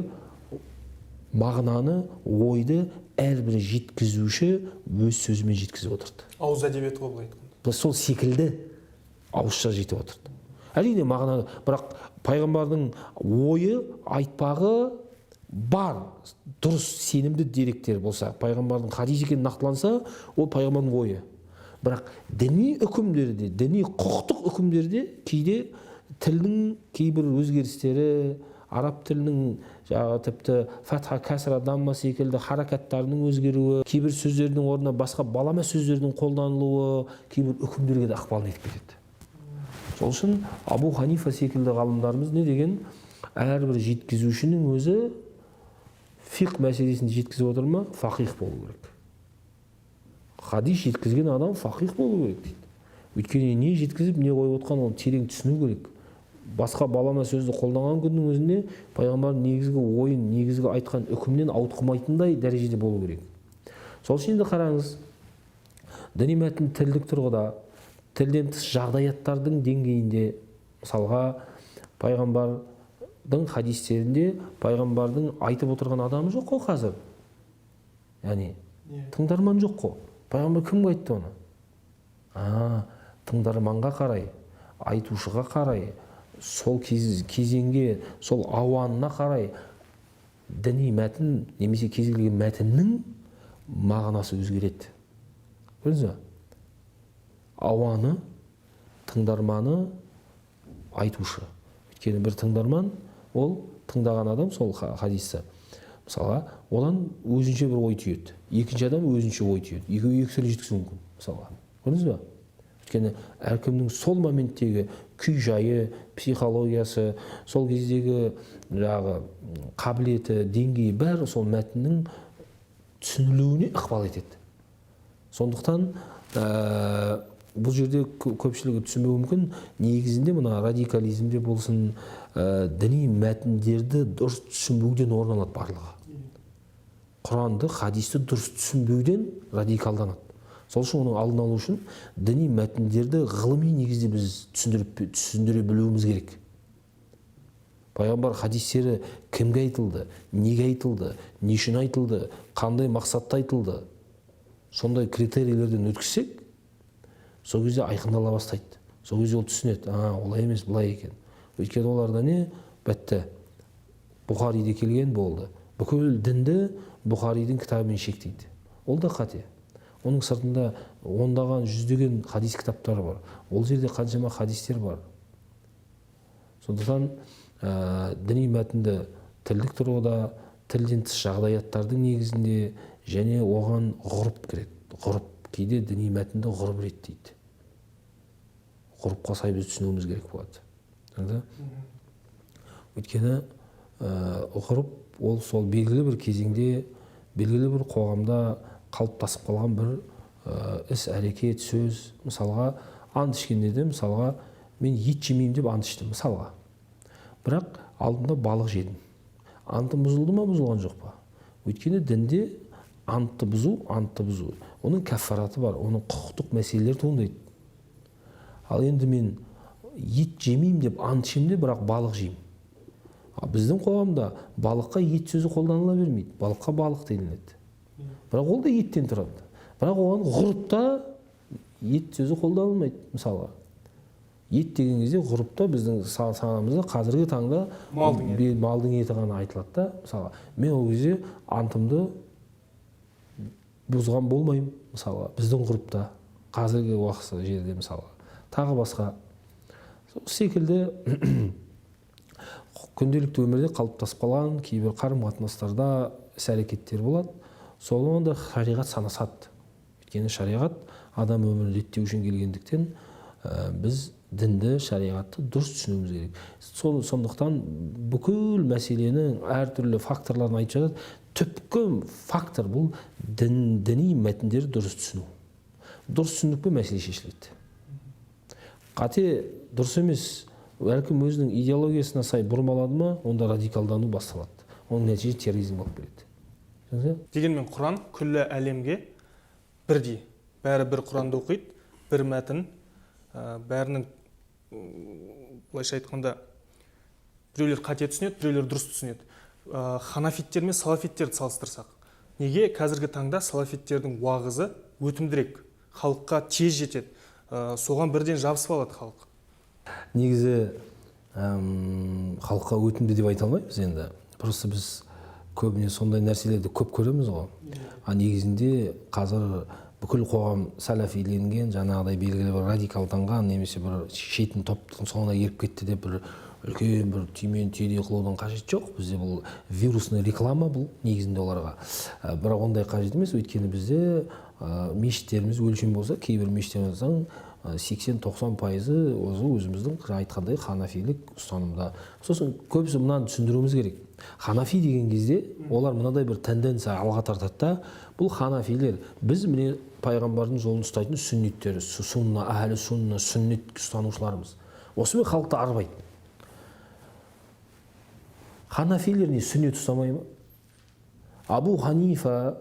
мағынаны, ойды әрбір жеткізуші өз сөзімен жеткізіп отырды. Ауыз әдебиеті болып айтқанда. Сол секілді ауызша жетіп отырды. Әрине мағына, бірақ пайғамбардың ойы, айтпағы бар, дұрыс сенімді деректер болса, пайғамбардың хадис екені нақтыланса, ол пайғамбардың ойы. Бірақ діни үкімдерде, діни құқықтық үкімдерде кейде тілдің кейбір өзгерістері, араб тілінің тіпті фатха, кәсра, дамма секілді харакаттарының өзгеруі, кейбір сөздердің орнына басқа балама сөздердің қолданылуы кейбір үкімдерге де ықпалын етіп кетеді. Сол үшін Абу Ханифа секілді ғалымдарымыз не деген? Әрбір жеткізушінің өзі фиқ мәселесін жеткізіп отыр ма? Фақих болу керек. Хадис жеткізген адам фақих болу керек дейді. Өйткені не жеткізіп, не қойып отқан оны терең түсіну керек. Басқа балама сөзді қолданған күннің өзінде пайғамбардың негізгі ойын, негізгі айтқан үкімнен ауытқымайтындай дәрежеде болу керек. Сол үшін енді қараңыз, діни мәтін тілдік тұрғыда, тілден тыс жағдаяттардың деңгейінде, мысалға пайғамбардың хадистерінде пайғамбардың айтып отырған адамы жоқ қой қазір. Яғни тыңдарман жоқ қой. Пайғамбар кімге айтты оны? Тыңдарманға қарай, айтушыға қарай, сол кезеңге, сол ауанына қарай діни мәтін немесе кез келген мәтіннің мағынасы өзгереді. Көрдіңіз бе? Ауаны, тыңдарманы, айтушы. Өйткені бір тыңдарман, ол тыңдаған адам сол хадисті. Мысалға, одан өзінше бір ой түйеді. Екінші адам өзінше ой түйеді. Екеуі екі сөйле жеткізуі мүмкін, мысалға. Көрдіңіз бе? Өйткені әркімнің сол моменттегі күй жайы, психологиясы, сол кездегі қабілеті, деңгейі бәрі сол мәтіннің түсінілуіне ықпал етеді. Сондықтан бұл жерде көпшілігі түсінбеуі мүмкін. Негізінде мына радикализмде болсын, діни мәтіндерді дұрыс түсінбеуден орын алады барлығы. Құранды, хадисті дұрыс түсінбеуден радикалданады. Сол үшін оның алдын алу үшін діни мәтіндерді ғылыми негізде біз түсіндіре білуіміз керек. Пайғамбар хадистері кімге айтылды, неге айтылды, не үшін айтылды, қандай мақсатта айтылды, сондай критерийлерден өткізсек, сол кезде айқындала бастайды. Сол кезде ол түсінеді, олай емес, былай екен. Өйткені оларда не? Бітті. Бұхариде келген болды. Бүкіл дінді Бұхаридің кітабымен шектейді. Ол да қате. Оның сыртында ондаған, жүздеген хадис кітаптары бар. Ол жерде қаншама хадистер бар. Сондықтан діни мәтінді тілдік тұрғыда, тілден тыс жағдаяттардың негізінде және оған ғұрып кіреді. Ғұрып кейде діни мәтінді ғұрып реттейді. Ғұрыпқа сай біз түсінуіміз керек болады. Өйткені ғұрып ол сол белгілі бір кезеңде, белгілі бір қоғамда қалыптасып қалған бір іс, әрекет, сөз. Мысалға, ант ішкенде де, мысалға, мен ет жемеймін деп ант іштім, мысалға. Бірақ алдында балық жедім. Антым бұзылды ма, бұзылған жоқ па? Өйткені дінде антты бұзу. Оның кәффараты бар, оның құқықтық мәселелер туындайды. Ал енді мен ет жемеймін деп ант ішемін, бірақ балық жеймін. Біздің қоғамда балыққа ет сөзі қолданыла бермейді. Балыққа балық деніледі. Бірақ ол да еттен тұрады. Бірақ оған ғұрыпта ет сөзі қолданылмайды, мысалға. Ет деген кезде ғұрыпта біздің санамызда қазіргі таңда малдың еті ғана айтылады да, мысалға. Мен ол кезде антымды бұзған болмаймын, мысалға. Біздің ғұрыпта, қазіргі уақытта жерде, мысалға. Тағы басқа. Секілді күнделікті өмірде қалыптасып қалған кейбір қарым-қатынастарда іс-әрекеттер болады. Сол онда шариғат санасады. Өйткені шариғат адам өмірін реттеу үшін келгендіктен біз дінді, шариғатты дұрыс түсінуіміз керек. Сондықтан бүкіл мәселенің әртүрлі факторларын айтып жатады. Түпкі фактор бұл діни мәтіндерді дұрыс түсіну. Дұрыс түсіндікпен мәселе шешіледі. Қате дұрыс емес, әркім өзінің идеологиясына сай бұрмалады ма, онда радикалдану басталады. Оның нәтижесі терроризм болып келеді. Дегенмен Құран күллі әлемге бірдей. Бәрі бір Құранды оқиды, бір мәтін, бәрінің, былайша айтқанда, біреулер қате түсінеді, біреулер дұрыс түсінеді. Ханафиттер мен салафиттерді салыстырсақ, неге қазіргі таңда салафиттердің уағызы өтімдірек, халыққа тез жетеді, соған бірден жабысып алады халық? Негізі халыққа өтімді деп айта алмаймыз енді. Просто біз көбіне сондай нәрселерді көп көреміз ғой. Негізінде қазір бүкіл қоғам сәләфиленген, жаңағыдай белгілі бір радикалданған, немесе бір шетін топтың соңына еріп кетті деп бір үлкен бір түймен түйдей қылудың қажеті жоқ. Бізде бұл вирусный реклама, бұл негізінде оларға. Бірақ ондай қажет емес, өйткені бізде мешіттеріміз өлшем болса, кейбір мешіттеріміздің 80-90% өзіміздің айтқандай ханафилік ұстанымда. Сосын көбісі мынаны түсіндіруіміз керек. Ханафи деген кезде олар мынадай бір тенденция алға тартады да, бұл ханафилер біз міне пайғамбардың жолын ұстайтын сүнниттер, әхлі сунна, сүннет ұстанушыларымыз. Осымен халықты арбайды. Ханафилер не сүннет ұстамай ма? Абу Ханифа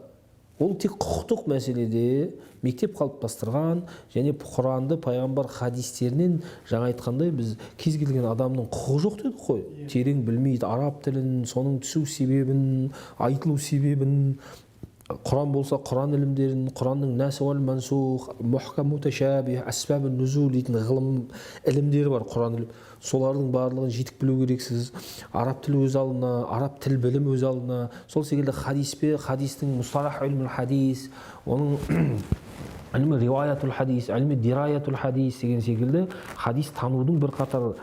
Ол тек құқықтық мәселеде мектеп қалыптастырған және Құранды пайғамбар хадистерінен жаңа айтқандай біз кез келген адамның құқығы жоқ дедік қой. Терең білмейді араб тілін, соның түсу себебін, айтылу себебін, Құран болса Құран ілімдерін, Құранның нәсі уәл мансух, мухкам муташабих, асбаб нузул дейтін ғылым ілімдері бар. Құран ілім, солардың барлығын жетік білу керексіз. Араб тілі өз алдына, араб тіл білім өз алдына. Сол секілді хадистің мусталах илмул хадис, оның ілмі риwayatул хадис, ілмі дираятул хадис деген секілді хадис танудың бір қатар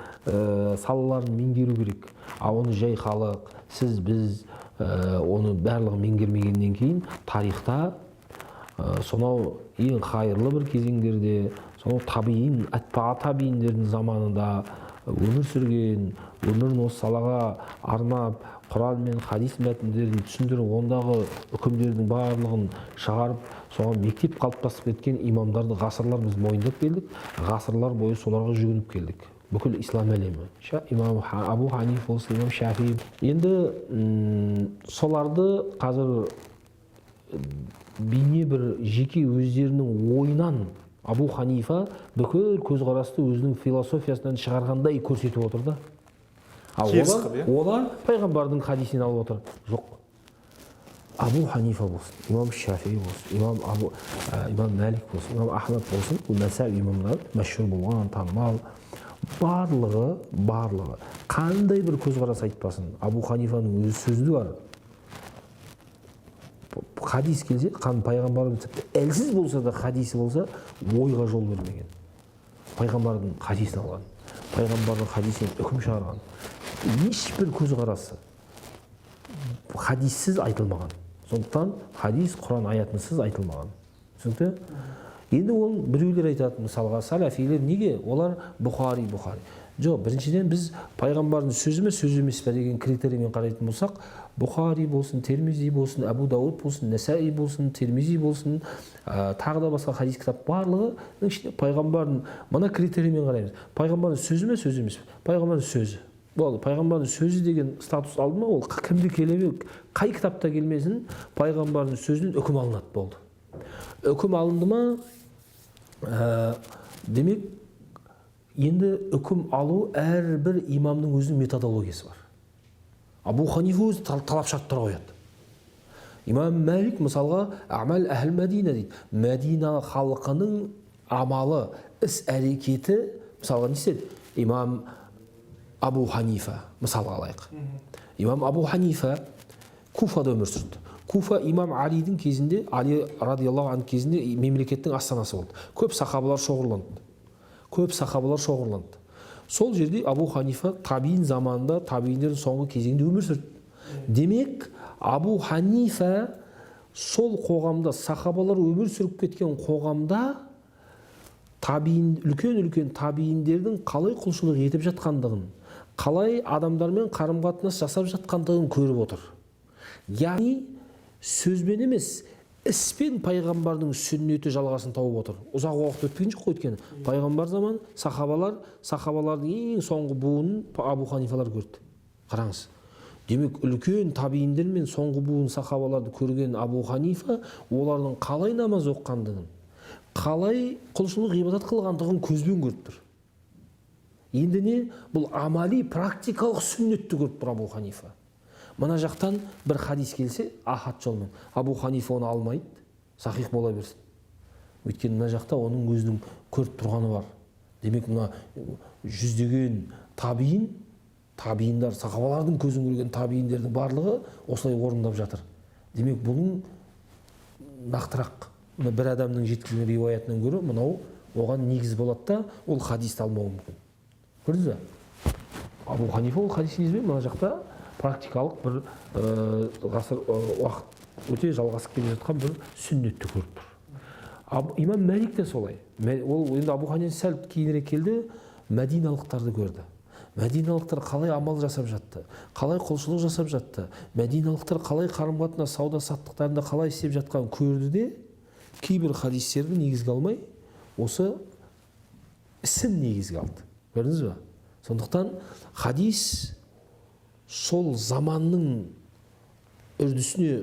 салаларын меңгеру керек. Оны жай халық, сіз, біз оны барлығын меңгермегеннен кейін тарихта сонау ең қайырлы бір кезеңдерде, сонау табиин, табииндердің заманында өмір сүрген, өмірін осы салаға арнап, Құран мен хадис мәтіндерін түсіндіріп, ондағы үкімдердің барлығын шығарып, соған мектеп қалыптасып кеткен имамдарды ғасырлар біз мойындап келдік, ғасырлар бойы соларға жүгініп келдік. Бүкіл ислам әлемі. Имам Абу Ханиф болсын, имам Шафи. Енді соларды қазір бейне бір жеке өздерінің ойынан Абу Ханифа бүкіл көзқарасты өзінің философиясынан шығарғандай көрсетіп отыр да. Олар пайғамбардың хадисінен алып отыр. Жоқ. Абу Ханифа болсын, имам Шафи болсын, имам Малик болсын, имам Ахмад болсын, бұл мәсәл имамдар мәшһүр болған, танымал. Барлығы қандай бір көзқарас айтпасын, Абу Ханифаның өз сөзі бар. Хадис келсе, пайғамбардың әлсіз болса да хадисі болса, ойға жол бермеген. Пайғамбардың хадисін алған, пайғамбардың хадисінен үкім шығарған. Ешбір көзқарасы хадиссіз айтылмаған. Сондықтан хадис Құран аятынсыз айтылмаған. Түсінікті? Енді ол біреулер айтады, мысалға салафилер неге? Олар Бұхари. Жоқ, біріншіден біз пайғамбардың сөзі ме, сөз емес пе деген критериймен қарайтын болсақ, Бұхари болсын, Термизи болсын, Абу Дауд болсын, Насаи болсын, Термизи болсын, тағы да басқа хадис кітап барлығы ішінде пайғамбардың мына критериймен қараймыз. Пайғамбардың сөзі ме, сөз емес пе? Пайғамбардың сөзі. Болды, пайғамбардың сөзі деген статус алды ма, ол кімді келе, қай кітапта келмесін, пайғамбардың сөзінен үкім алынады, болды. Үкім алынды ма? Демек, енді үкім алу әрбір имамның өзінің методологиясы бар. Абу Ханифа өзі талап шарттар қояды. Имам Малик мысалға амал әхл Мәдина дейді. Мәдина халқының амалы, іс әрекеті мысалға не істеді? Имам Абу Ханифа мысалға алайық. Имам Абу Ханифа Куфада өмір сүрді. Куфа имам Алидің кезінде, Али радиаллаху анху кезінде мемлекеттің астанасы болды. Көп сахабалар шоғырланды. Сол жерде Абу Ханифа табиин заманында, табииндердің соңғы кезеңде өмір сүрді. Демек, Абу Ханифа сол қоғамда, сахабалар өмір сүріп кеткен қоғамда үлкен табииндердің қалай құлшылық етіп жатқандығын, қалай адамдармен қарым-қатынас жасап жатқандығын көріп отыр. Яғни сөзбен емес, іспен пайғамбардың сүннеті жалғасын тауып отыр. Ұзақ уақыт өтпеген жоқ қой, өйткені пайғамбар заман сахабалардың ең соңғы буынын Абу Ханифалар көрді. Қараңыз. Демек, үлкен табииндер мен соңғы буын сахабаларды көрген Абу Ханифа олардың қалай намаз оққандығын, қалай құлшылық ғибадат қылғандығын көзбен көріп тұр. Енді не? Бұл амали, практикалық сүннетті көріп тұр Абу Ханифа. Мына жақтан бір хадис келсе, ахат жолмен, Абу Ханифа оны алмайды, сахих бола берсін. Өйткені мына жақта оның өзінің көріп тұрғаны бар. Демек, мына жүздеген табииндар, сахабалардың көзін көрген табииндердің барлығы осылай орындап жатыр. Демек, бұның нақтырақ, бір адамның жеткізген риwayатынан гөрі, мынау оған негіз болады да, ол хадисті алмауы мүмкін. Көрдіңіз бе? Абу Ханифа ол хадисін ізбен, мына жақта практикалық бір ғасыр уақыт өте жалғасып келе жатқан бір сүннетті көріп тұр. Имам Малик те солай. Ол енді Абу Ханифа сәл кейінірек келді, мәдиналықтарды көрді. Мәдиналықтар қалай амал жасап жатты, қалай құлшылық жасап жатты, мәдиналықтар қалай қарым-қатынас сауда саттықтарында қалай істеп жатқанын көрді де, кейбір хадистерді негізге алмай, осы ісін негізге алды. Көрдіңіз бе? Сондықтан хадис сол заманның үрдісіне,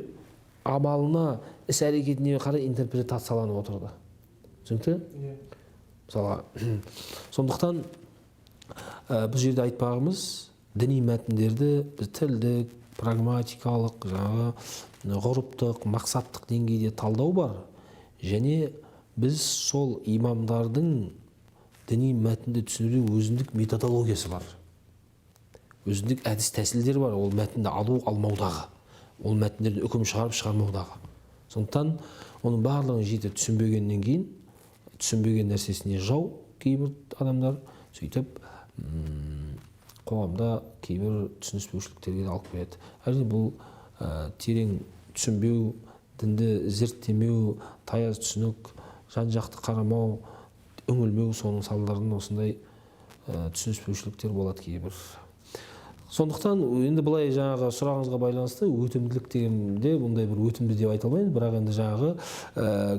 амалына, іс әрекетіне қарай интерпретацияланып отырды. Түсінікті? Мысалға, сондықтан бұл жерде айтпағымыз діни мәтіндерді біз тілдік, прагматикалық, ғұрыптық, мақсаттық деңгейде талдау бар. Және біз сол имамдардың діни мәтінді түсінуде өзіндік методологиясы бар. Өзіндік әдіс тәсілдер бар, ол мәтінді алу алмаудағы, ол мәтіндерді үкім шығарып шығармаудағы. Сондықтан оның барлығын жете түсінбегеннен кейін, түсінбеген нәрсесіне жау кейбір адамдар, сөйтіп қоғамда кейбір түсініспеушіліктерге алып келеді. Әрине бұл терең түсінбеу, дінді зерттемеу, таяз түсінік, жан-жақты қарамау, үңілмеу, соның салдарынан осындай түсініспеушіліктер болады кейбір. Сондықтан енді былай жаңағы сұрағыңызға байланысты өтімділік дегенде бұндай бір өтімді деп айта алмаймын, бірақ енді жаңағы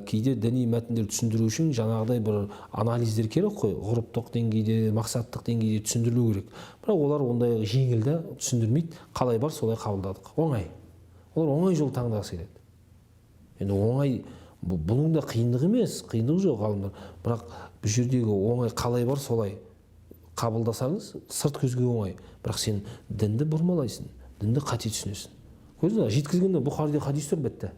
кейде діни мәтіндерді түсіндіру үшін жаңағыдай бір анализдер керек қой, ғұрыптық деңгейде, мақсаттық деңгейде түсіндірілу керек. Бірақ олар ондай жеңілді түсіндірмейді, қалай бар солай қабылдадық. Оңай. Олар оңай жол таңдағысы келеді. Енді оңай, бұның да қиындығы емес, қиындығы жоқ ғалымдар. Бірақ бұл жердегі оңай қалай бар солай қабылдасаңыз, сырт көзге оңай. Бірақ сен дінді бұрмалайсың, дінді қате түсінесің. Көзі жеткізгенде Бұхарide хадис тұр бітті.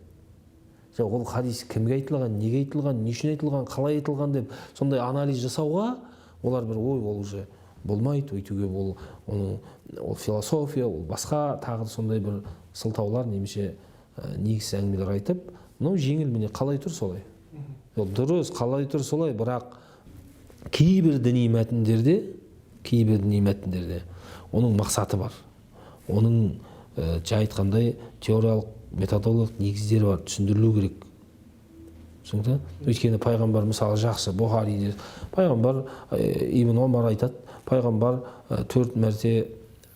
Ол хадис кімге айтылған, неге айтылған, не үшін айтылған, қалай айтылған деп сондай анализ жасауға олар бір ой, ол уже болмайды, өйтуге ол философия, ол басқа тағы сондай бір сылтаулар немесе негізсіз әңгімелер айтып, мынау жеңіл, міне қалай тұр солай. Дұрыс, қалай тұр солай, бірақ кейбір діни мәтіндерде оның мақсаты бар. Оның жаңа айтқандай теориялық, методологиялық негіздері бар, түсіндірілу керек. Түсінікті? Өйткені пайғамбар мысалы жақсы, Бұхариде пайғамбар Ибн Омар айтады, пайғамбар 4 мәрте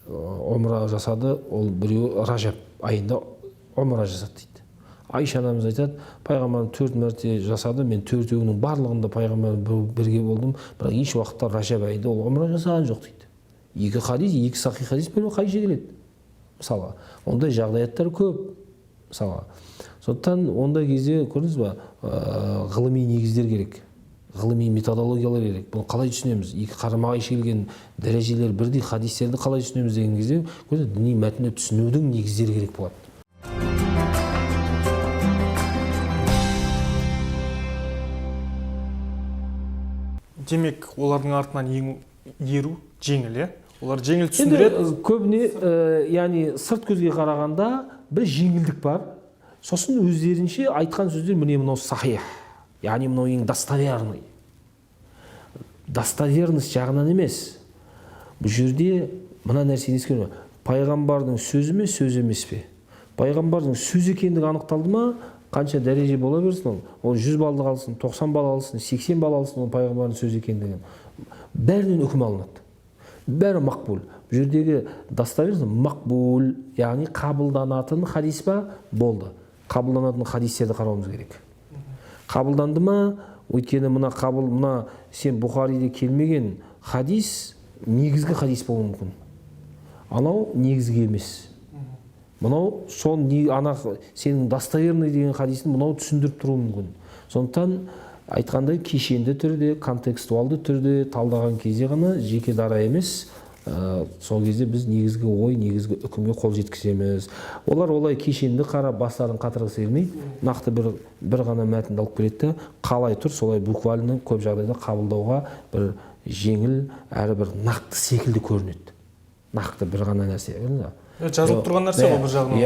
омра жасады, ол біреуі Ражаб айында омра жасады дейді. Айша анамыз айтады, пайғамбар 4 мәрте жасады, мен 4-еуінің барлығында пайғамбар бірге болдым, бірақ еш уақытта Ражаб айында ол омра жасаған жоқ дейді. Екі хадис, екі сахи хадис бір қайшы келеді. Мысалы, ондай жағдаяттар көп. Мысалы, сондықтан ондай кезде көрдіңіз ба, ғылыми негіздер керек, ғылыми методологиялар керек. Бұл қалай түсінеміз? Екі қарама-қайшы келген дәрежелер бірдей хадистерді қалай түсінеміз деген кезде, көрдіңіз, діни мәтінді түсінудің негіздері керек болады. Демек, олардың артынан еру жеңіл, олар жеңіл түсіндіреді. Көбіне, яғни сырт көзге қарағанда бір жеңілдік бар. Сосын өздерінше айтқан сөздер міне мынау сахих, яғни мынау ең достоверный. Достоверность жағынан емес. Бұл жерде мына нәрсені ескеру. Пайғамбардың сөзі ме, сөз емес пе? Пайғамбардың сөз екендігі анықталды ма? Қанша дәреже бола берсін, ол 100 балдық алсын, 90 бал алсын, 80 бал алсын, ол пайғамбардың сөз екендігі. Бәрінен үкім алынады. Бәрі мақбул. Бұл жердегі достоверность мақбул, яғни қабылданатын хадис па? Болды. Қабылданатын хадистерді қарауымыз керек. Қабылданды ма? Өйткені мына сен Бұхариде келмеген хадис негізгі хадис болуы мүмкін. Анау негізгі емес. Мынау сенің достоверный деген хадисін мынау түсіндіріп тұруы мүмкін. Сондықтан айтқандай кешенді түрде, контекстуалды түрде талдаған кезде ғана жеке дара емес, сол кезде біз негізгі ой, негізгі үкімге қол жеткіземіз. Олар олай кешенді қарап бастарын қатырғысы келмейді, нақты бір ғана мәтінді алып келеді, қалай тұр, солай буквально көп жағдайда қабылдауға бір жеңіл, әрі бір нақты секілді көрінеді. Нақты бір ғана нәрсе. Жазылып тұрған нәрсе ғой бір жағынан.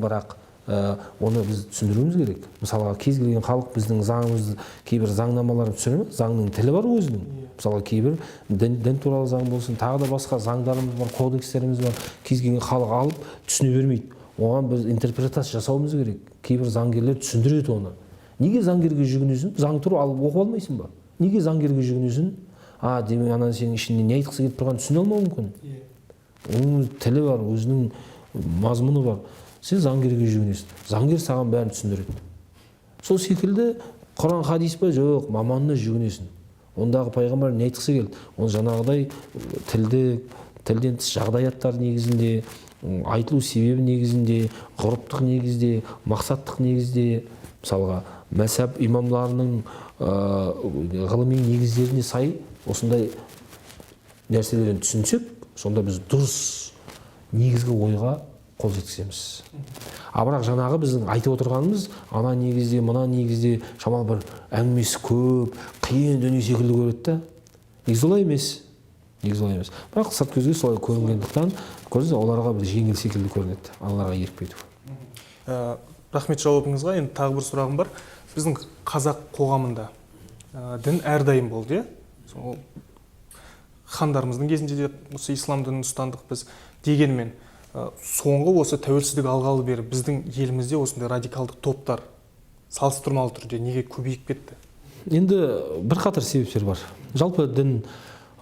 Бірақ оны біз түсіндіруіміз керек. Мысалға кез келген халық біздің заңымызды, кейбір заңнамаларын түсіне ме? Заңның тілі бар өзінің. Мысалға кейбір дін туралы заң болсын, тағы да басқа заңдарымыз бар, кодекстеріміз бар. Кез келген халық алып түсіне бермейді. Оған біз интерпретация жасауымыз керек. Кейбір заңгерлер түсіндіреді оны. Неге заңгерге жүгінесің? Заң туралы алып оқып алмайсың ба? Неге заңгерге жүгінесің? Демек ана сенің ішінде не айтқысы келіп тұрғанын түсіне алмауы мүмкін. Оның тілі бар, өзінің мазмұны бар. Сен заңгерге жүгінесің. Заңгер саған бәрін түсіндіреді. Сол секілді Құран хадис па? Жоқ, маманына жүгінесің. Ондағы пайғамбар не айтқысы келді? Ол жаңағыдай тілден тыс жағдаяттар негізінде, айтылу себебі негізінде, ғұрыптық негізде, мақсаттық негізде, мысалға мәзһаб имамдарының ғылыми негіздеріне сай осындай нәрселерін түсінсек, сонда біз дұрыс негізгі ойға қол жеткіземіз. Бірақ жаңағы біздің айтып отырғанымыз ана негізде, мына негізде шамалы бір әңгімесі көп, қиын дүние секілді көреді да. Негізі олай емес. Бірақ сырт көзге солай көрінгендіктен, көрдіңіз, оларға бір жеңіл секілді көрінеді, аналарға еріп кету. Рахмет жауабыңызға. Енді тағы бір сұрағым бар. Біздің қазақ қоғамында дін әрдайым болды, иә? Хандарымыздың кезінде де осы ислам дінін ұстандық біз. Дегенмен, соңғы осы тәуелсіздік алғалы бері біздің елімізде осындай радикалдық топтар салыстырмалы түрде неге көбейіп кетті? Енді бірқатар себептер бар. Жалпы дін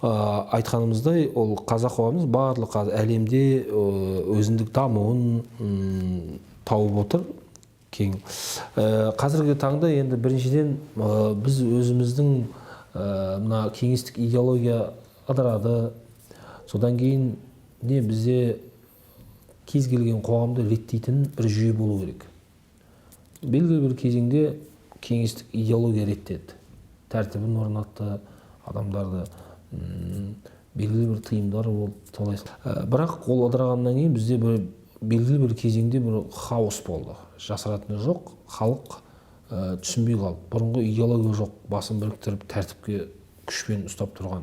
айтқанымыздай, ол қазақ қоғамымыз барлық әлемде өзіндік дамуын тауып отыр кең. Қазіргі таңда енді біріншіден біз өзіміздің мына кеңестік идеология ыдырады. Содан кейін бізде кез келген қоғамды реттейтін бір жүйе болу керек. Белгілі бір кезеңде кеңестік идеология реттеді. Тәртібін орнатты, адамдарды белгілі бір тыйымдар болды. Бірақ ол ыдырағаннан кейін бізде бір белгілі бір кезеңде бір хаос болды. Жасыратыны жоқ, халық түсінбей қалды. Бұрынғы идеология жоқ, басын біріктіріп тәртіпке күшпен ұстап тұрған.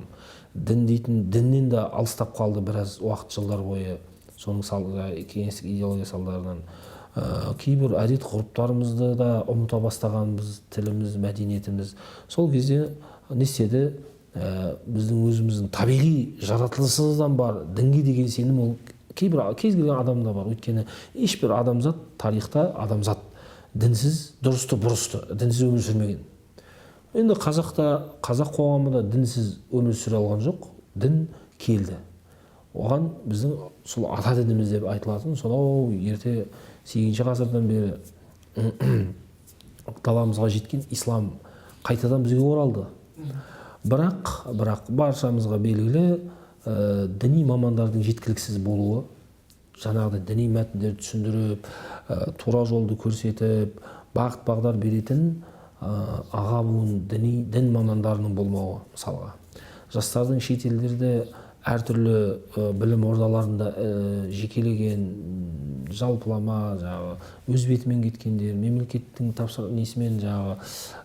Дін дейтін діннен де алыстап қалды біраз уақыт жылдар бойы. Соның кеңестік идеология салдарынан кейбір әдет ғұрыптарымызды да ұмыта бастағанбыз, тіліміз, мәдениетіміз. Сол кезде не істеді? Біздің өзіміздің табиғи жаратылысымыздан бар дінге деген сенім ол кез келген адамда бар. Өйткені ешбір адамзат, тарихта адамзат дінсіз дұрысты бұрысты, дінсіз өмір сүрмеген. Енді қазақ қоғамында дінсіз өмір сүре алған жоқ, дін келді. Оған біздің сол ата дініміз деп айтылатын, сонау ерте 8-ші ғасырдан бері даламызға жеткен ислам қайтадан бізге оралды. Бірақ баршамызға белгілі діни мамандардың жеткіліксіз болуы, жаңағыдай діни мәтіндерді түсіндіріп, тура жолды көрсетіп, бағыт-бағдар беретін аға буын дін мамандарының болмауы, мысалға. Жастардың шетелдерде әртүрлі білім ордаларында жекелеген жалпылама, өз бетімен кеткендер, мемлекеттің несімен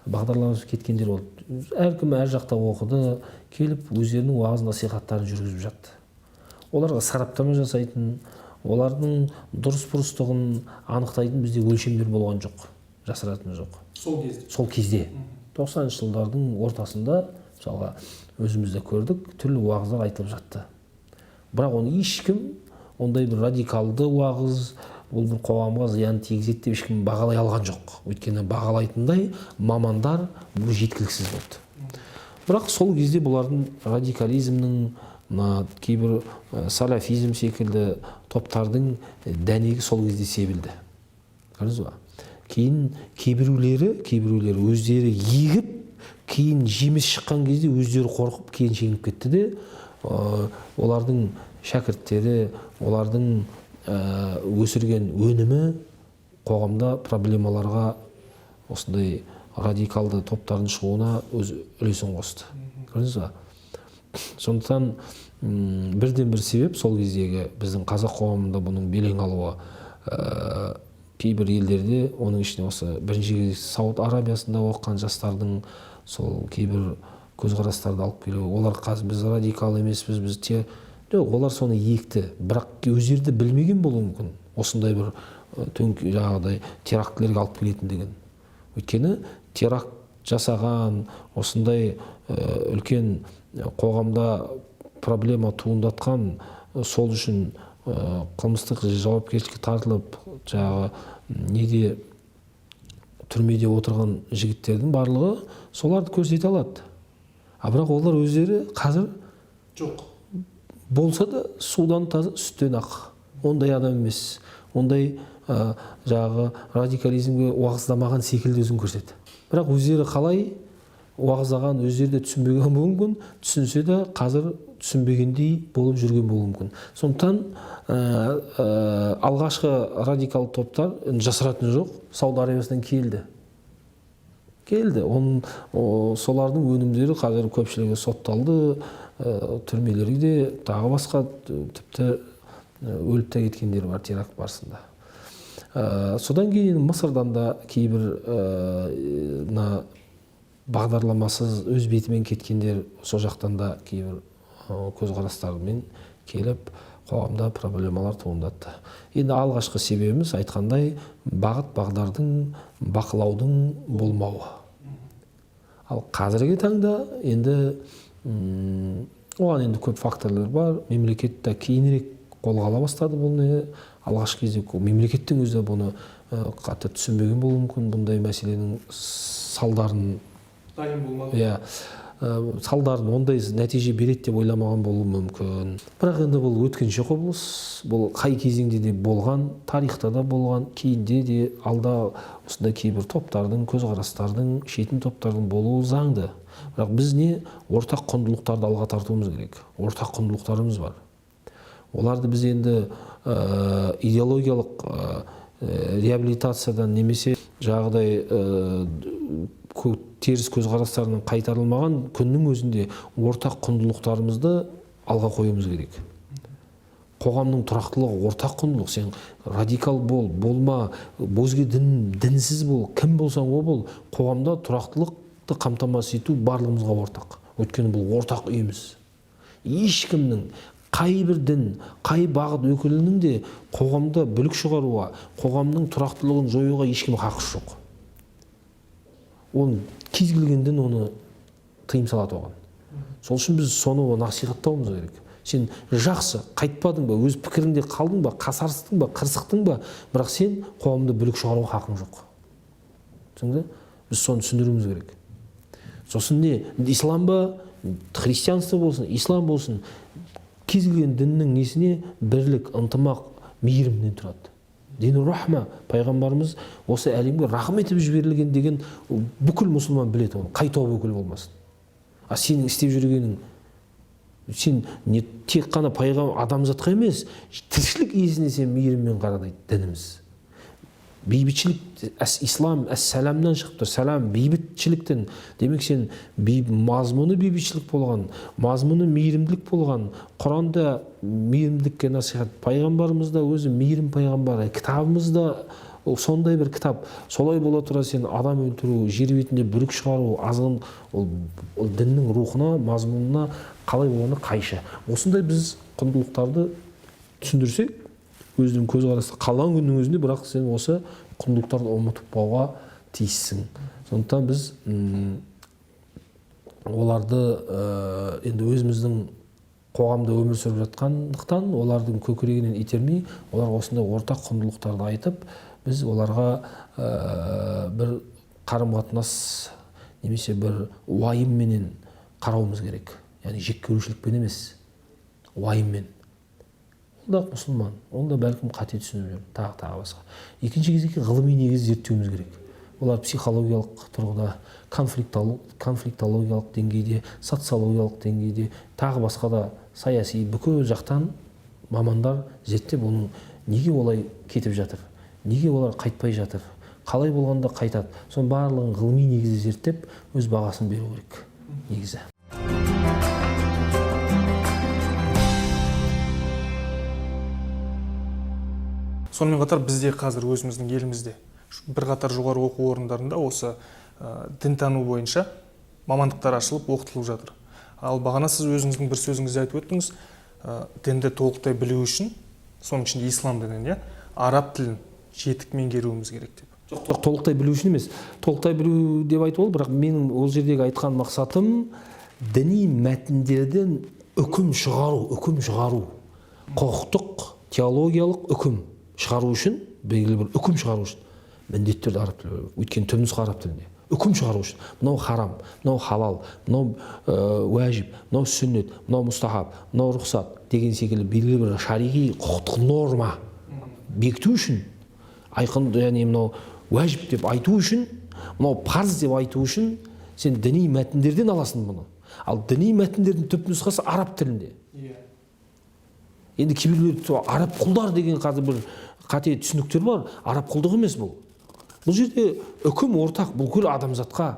бағдарламасы кеткендер болды. Әркім әр жақта оқыды, келіп өздерінің уағыз насихаттарын жүргізіп жатты. Оларға сараптама жасайтын, олардың дұрыс-бұрыстығын анықтайтын бізде өлшемдер болған жоқ, жасыратыны жоқ. Сол кезде 90-шы жылдардың ортасында мысалға өзімізде көрдік, түрлі уағыздар айтылып жатты. Бірақ оны ешкім ондай бір радикалды уағыз, ол бір қоғамға зиян тигізеді деп ешкім бағалай алған жоқ. Өйткені бағалайтындай мамандар бұл жеткіліксіз болды. Бірақ сол кезде бұлардың радикализмнің, кейбір салафизм секілді топтардың дәнегі сол кезде себілді. Көрдіңіз ба? Кейін кейбіреулері өздері егіп, кейін жеміс шыққан кезде өздері қорқып, кейін жеңіп кетті де, олардың шәкірттері, олардың өсірген өнімі қоғамда проблемаларға, осындай радикалды топтардың шығуына өз үлесін қосты. Көрдіңіз ба? Сондықтан бірден бір себеп сол кездегі біздің қазақ қоғамында бұның белең алуы. Кейбір елдерде, оның ішінде осы бірінші кезде Сауд Арабиясында оқыған жастардың сол кейбір көзқарастарды алып келуі. Олар қазір біз радикал емеспіз, олар соны екті. Бірақ өздері білмеген болуы мүмкін. Осындай бір жаңағыдай терактілерге алып келетіндігін. Өйткені теракт жасаған, осындай үлкен қоғамда проблема туындатқан, сол үшін қылмыстық жауапкершілікке тартылып, неде түрмеде отырған жігіттердің барлығы соларды көрсете алады. Бірақ олар өздері қазір жоқ. Болса да судан таза, сүттен ақ. Ондай адам емес. Ондай радикализмге уағыздамаған секілді өзін көрсетеді. Бірақ өздері қалай уағыздаған өздері де түсінбеген болуы мүмкін, түсінсе де қазір түсінбегендей болып жүрген болуы мүмкін. Сондықтан алғашқы радикал топтар жасыратын жоқ, Сауд Арабиясынан келді. Солардың өнімдері қазір көпшілігі сотталды, түрмелерде тағы басқа тіпті өліп те кеткендер бар теракт барысында. Содан кейін Мысырдан да кейбір бағдарламасыз өз бетімен кеткендер, сол жақтан да кейбір көзқарастарымен келіп, қоғамда проблемалар туындатты. Енді алғашқы себебіміз айтқандай бағыт-бағдардың, бақылаудың болмауы. Ал қазіргі таңда енді оған енді көп факторлар бар. Мемлекет те кейінірек қолға ала бастады бұны. Алғашқы кезде мемлекеттің өзі бұны қатты түсінбеген болуы мүмкін, бұндай мәселенің салдарын. Дайын болмады. Салдарын ондай нәтиже береді деп ойламаған болуы мүмкін. Бірақ енді бұл өткінші құбылыс, бұл қай кезеңде де болған, тарихта да болған, кейінде де алда осындай кейбір топтардың, көзқарастардың, шетін топтардың болуы заңды. Бірақ біз не ортақ құндылықтарды алға тартуымыз керек. Ортақ құндылықтарымыз бар. Оларды біз енді идеологиялық реабилитациядан немесе жағдай теріс көзқарастарынан қайтарылмаған күннің өзінде ортақ құндылықтарымызды алға қоюымыз керек. Қоғамның тұрақтылығы ортақ құндылық. Сен радикал болма, өзге дінсіз бол, кім болсаң о бол, қоғамда тұрақтылықты қамтамасыз ету барлығымызға ортақ. Өйткені бұл ортақ үйіміз. Ешкімнің қай бір дін, қай бағыт өкілінің де қоғамда бүлік шығаруға, қоғамның тұрақтылығын жоюға ешкім хақысы жоқ. Оның кез келген дін оны тыйым салады оған. Сол үшін біз соны насихаттауымыз керек. Сен жақсы қайтпадың ба, өз пікіріңде қалдың ба, қасарыстың ба, қырсықтың ба, бірақ сен қоғамда бүлік шығаруға хақың жоқ. Түсінді? Біз соны түсіндіруіміз керек. Сосын не, ислам ба, христианство болсын, ислам болсын, кез келген діннің несіне бірлік, ынтымақ, мейірімнен тұрады. Дин рахма, пайғамбарымыз осы әлемге рахым етіп жіберілген деген бүкіл мұсылман біледі оны, қай топ өкілі болмасын. А сенің істеп жүргенің, сен не тек қана адамзатқа емес, тіршілік иесіне сен мейіріммен қара дейді дініміз. Бейбітшілік, ислам, әс-сәламнан шығып тұр, сәлам, бейбітшіліктен. Демек сен мазмұны бейбітшілік болған, мазмұны мейірімділік болған, Құранда мейірімділікке насихат, пайғамбарымыз да өзі мейірім пайғамбары, кітабымыз да сондай бір кітап. Солай бола тұра сен адам өлтіру, жер бетінде бүлік шығару, азғын, ол діннің рухына, мазмұнына қалай болғаны қайшы. Осындай біз құндылықтарды түсіндірсек, өзінің көзқарасы қалған күннің өзінде, бірақ сен осы құндылықтарды ұмытып қалуға тиіссің. Сондықтан біз оларды енді өзіміздің қоғамда өмір сүріп жатқандықтан олардың көкірегінен итермей, оларға осындай ортақ құндылықтарды айтып, біз оларға бір қарым-қатынас немесе бір уайымменен қарауымыз керек. Яғни жек көрушілікпен емес, уайыммен. Ол да мұсылман, ол да бәлкім қате түсініп жүр, тағы басқа. Екінші кезекте ғылыми негіз зерттеуіміз керек. Олар психологиялық тұрғыда, конфликтологиялық деңгейде, социологиялық деңгейде, тағы басқа да саяси бүкіл жақтан мамандар зерттеп, оның неге олай кетіп жатыр, неге олар қайтпай жатыр, қалай болғанда қайтады. Соның барлығын ғылыми негізде зерттеп, өз бағасын беру керек негізі. Сонымен қатар бізде қазір өзіміздің елімізде бірқатар жоғары оқу орындарында осы дінтану бойынша мамандықтар ашылып оқытылып жатыр. Ал бағана сіз өзіңіздің бір сөзіңізде айтып өттіңіз, дінді толықтай білу үшін, соның ішінде ислам дінін, араб тілін жетік меңгеруіміз керек деп. Жоқ, толықтай білу үшін емес. Толықтай білу деп айтып ол, бірақ менің ол жердегі айтқан мақсатым діни мәтіндерден үкім шығару, құқықтық, теологиялық үкім шығару үшін, белгілі бір үкім шығару үшін міндеттерді араб тілі, өйткені түпнұсқа араб тілінде. Үкім шығару үшін, мынау харам, мынау халал, мынау уәжіп, мынау сүннет, мынау мұстахаб, мынау рұқсат деген секілді белгілі бір шариғи құқықтық норма бекіту үшін, айқын, яғни мынау уәжіп деп айту үшін, мынау парыз деп айту үшін сен діни мәтіндерден аласың бұны. Ал діни мәтіндердің түпнұсқасы араб тілінде. Енді кейбіреулер араб құлдар деген қазір бір қате түсініктер бар. Араб құлдық емес бұл. Бұл жерде үкім ортақ, бұл күл адамзатқа.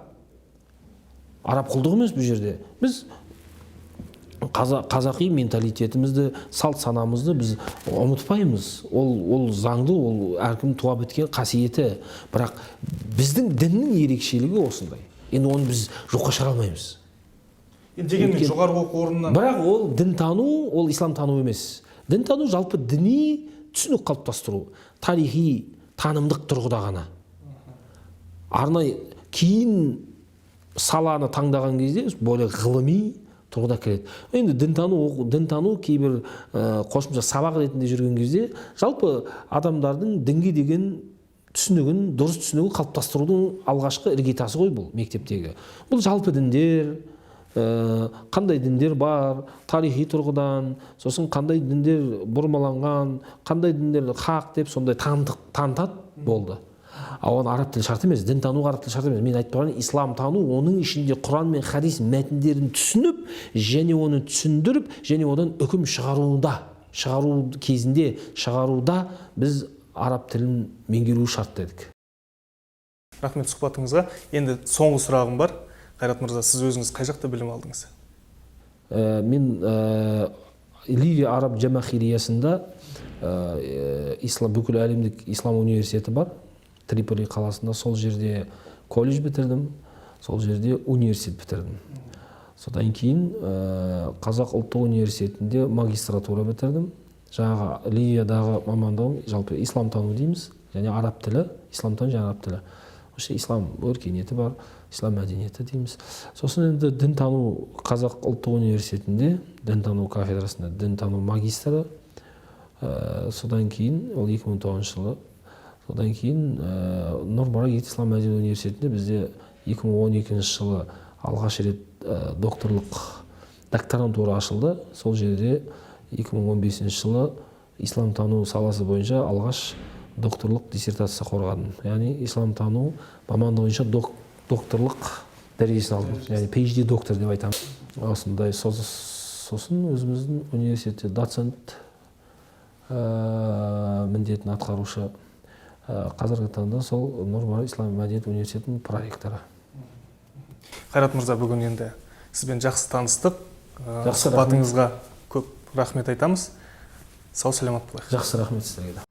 Араб құлдық емес бұл жерде. Біз қазақи менталитетімізді, салт санамызды біз ұмытпаймыз. Ол заңды, ол әркім туа біткен қасиеті. Бірақ біздің діннің ерекшелігі осындай. Енді оны біз жоққа шығара алмаймыз. Дегенмен жоғарғы оқу орнынан. Бірақ ол дін тану, ол ислам тану емес. Дін тану жалпы діни түсінік қалыптастыру, тарихи, танымдық тұрғыда ғана. Арнайы кейін саланы таңдаған кезде более ғылыми тұрғыда келеді. Енді дін тану кейбір қосымша сабақ ретінде жүрген кезде жалпы адамдардың дінге деген түсінігін, дұрыс түсінігін қалыптастырудың алғашқы іргетасы ғой бұл мектептегі. Бұл жалпы діндер, қандай діндер бар, тарихи тұрғыдан, сосын қандай діндер бұрмаланған, қандай діндер хақ деп сондай танытады болды. Оған араб тілі шарт емес, дін тану араб тілі шарт емес. Мен айтып тұрғаным, ислам тану оның ішінде Құран мен хадис мәтіндерін түсініп, және оны түсіндіріп, және одан үкім шығаруда біз араб тілін меңгеру шарт дедік. Рахмет сұхбатыңызға. Енді соңғы сұрағым бар. Қайрат мырза, сіз өзіңіз қай жақта білім алдыңыз? Мен Ливия араб жамахириясында бүкіл әлемдік ислам университеті бар. Триполи қаласында, сол жерде колледж бітірдім, сол жерде университет бітірдім. Содан кейін Қазақ ұлттық университетінде магистратура бітірдім. Жаңағы Ливиядағы мамандығым жалпы ислам тану дейміз, және араб тілі, ислам тану және араб тілі. Осы ислам өркениеті бар, ислам мәдениеті дейміз. Сосын енді дін тану Қазақ ұлттық университетінде, дін тану кафедрасында дін тану магистрі. Содан кейін, ол 2009 жылы, содан кейін Нұр Мурад ислам мәдениет университетінде бізде 2012 жылы алғаш рет докторантура ашылды. Сол жерде 2015 жылы ислам тану саласы бойынша алғаш докторлық диссертация қорғадым. Яғни ислам тану мамандығы бойынша докторлық дәрежесін алдым. Яғни PhD доктор деп айтамын. Осындай сосын өзіміздің университетте доцент міндетін атқарушы. Қазіргі таңда сол Нұр Мурад ислам мәдениет университетінің проректоры. Қайрат мырза, бүгін енді сізбен жақсы таныстық. Сұхбатыңызға көп рахмет айтамыз. Сау саламат болайық. Жақсы рахмет сіздерге.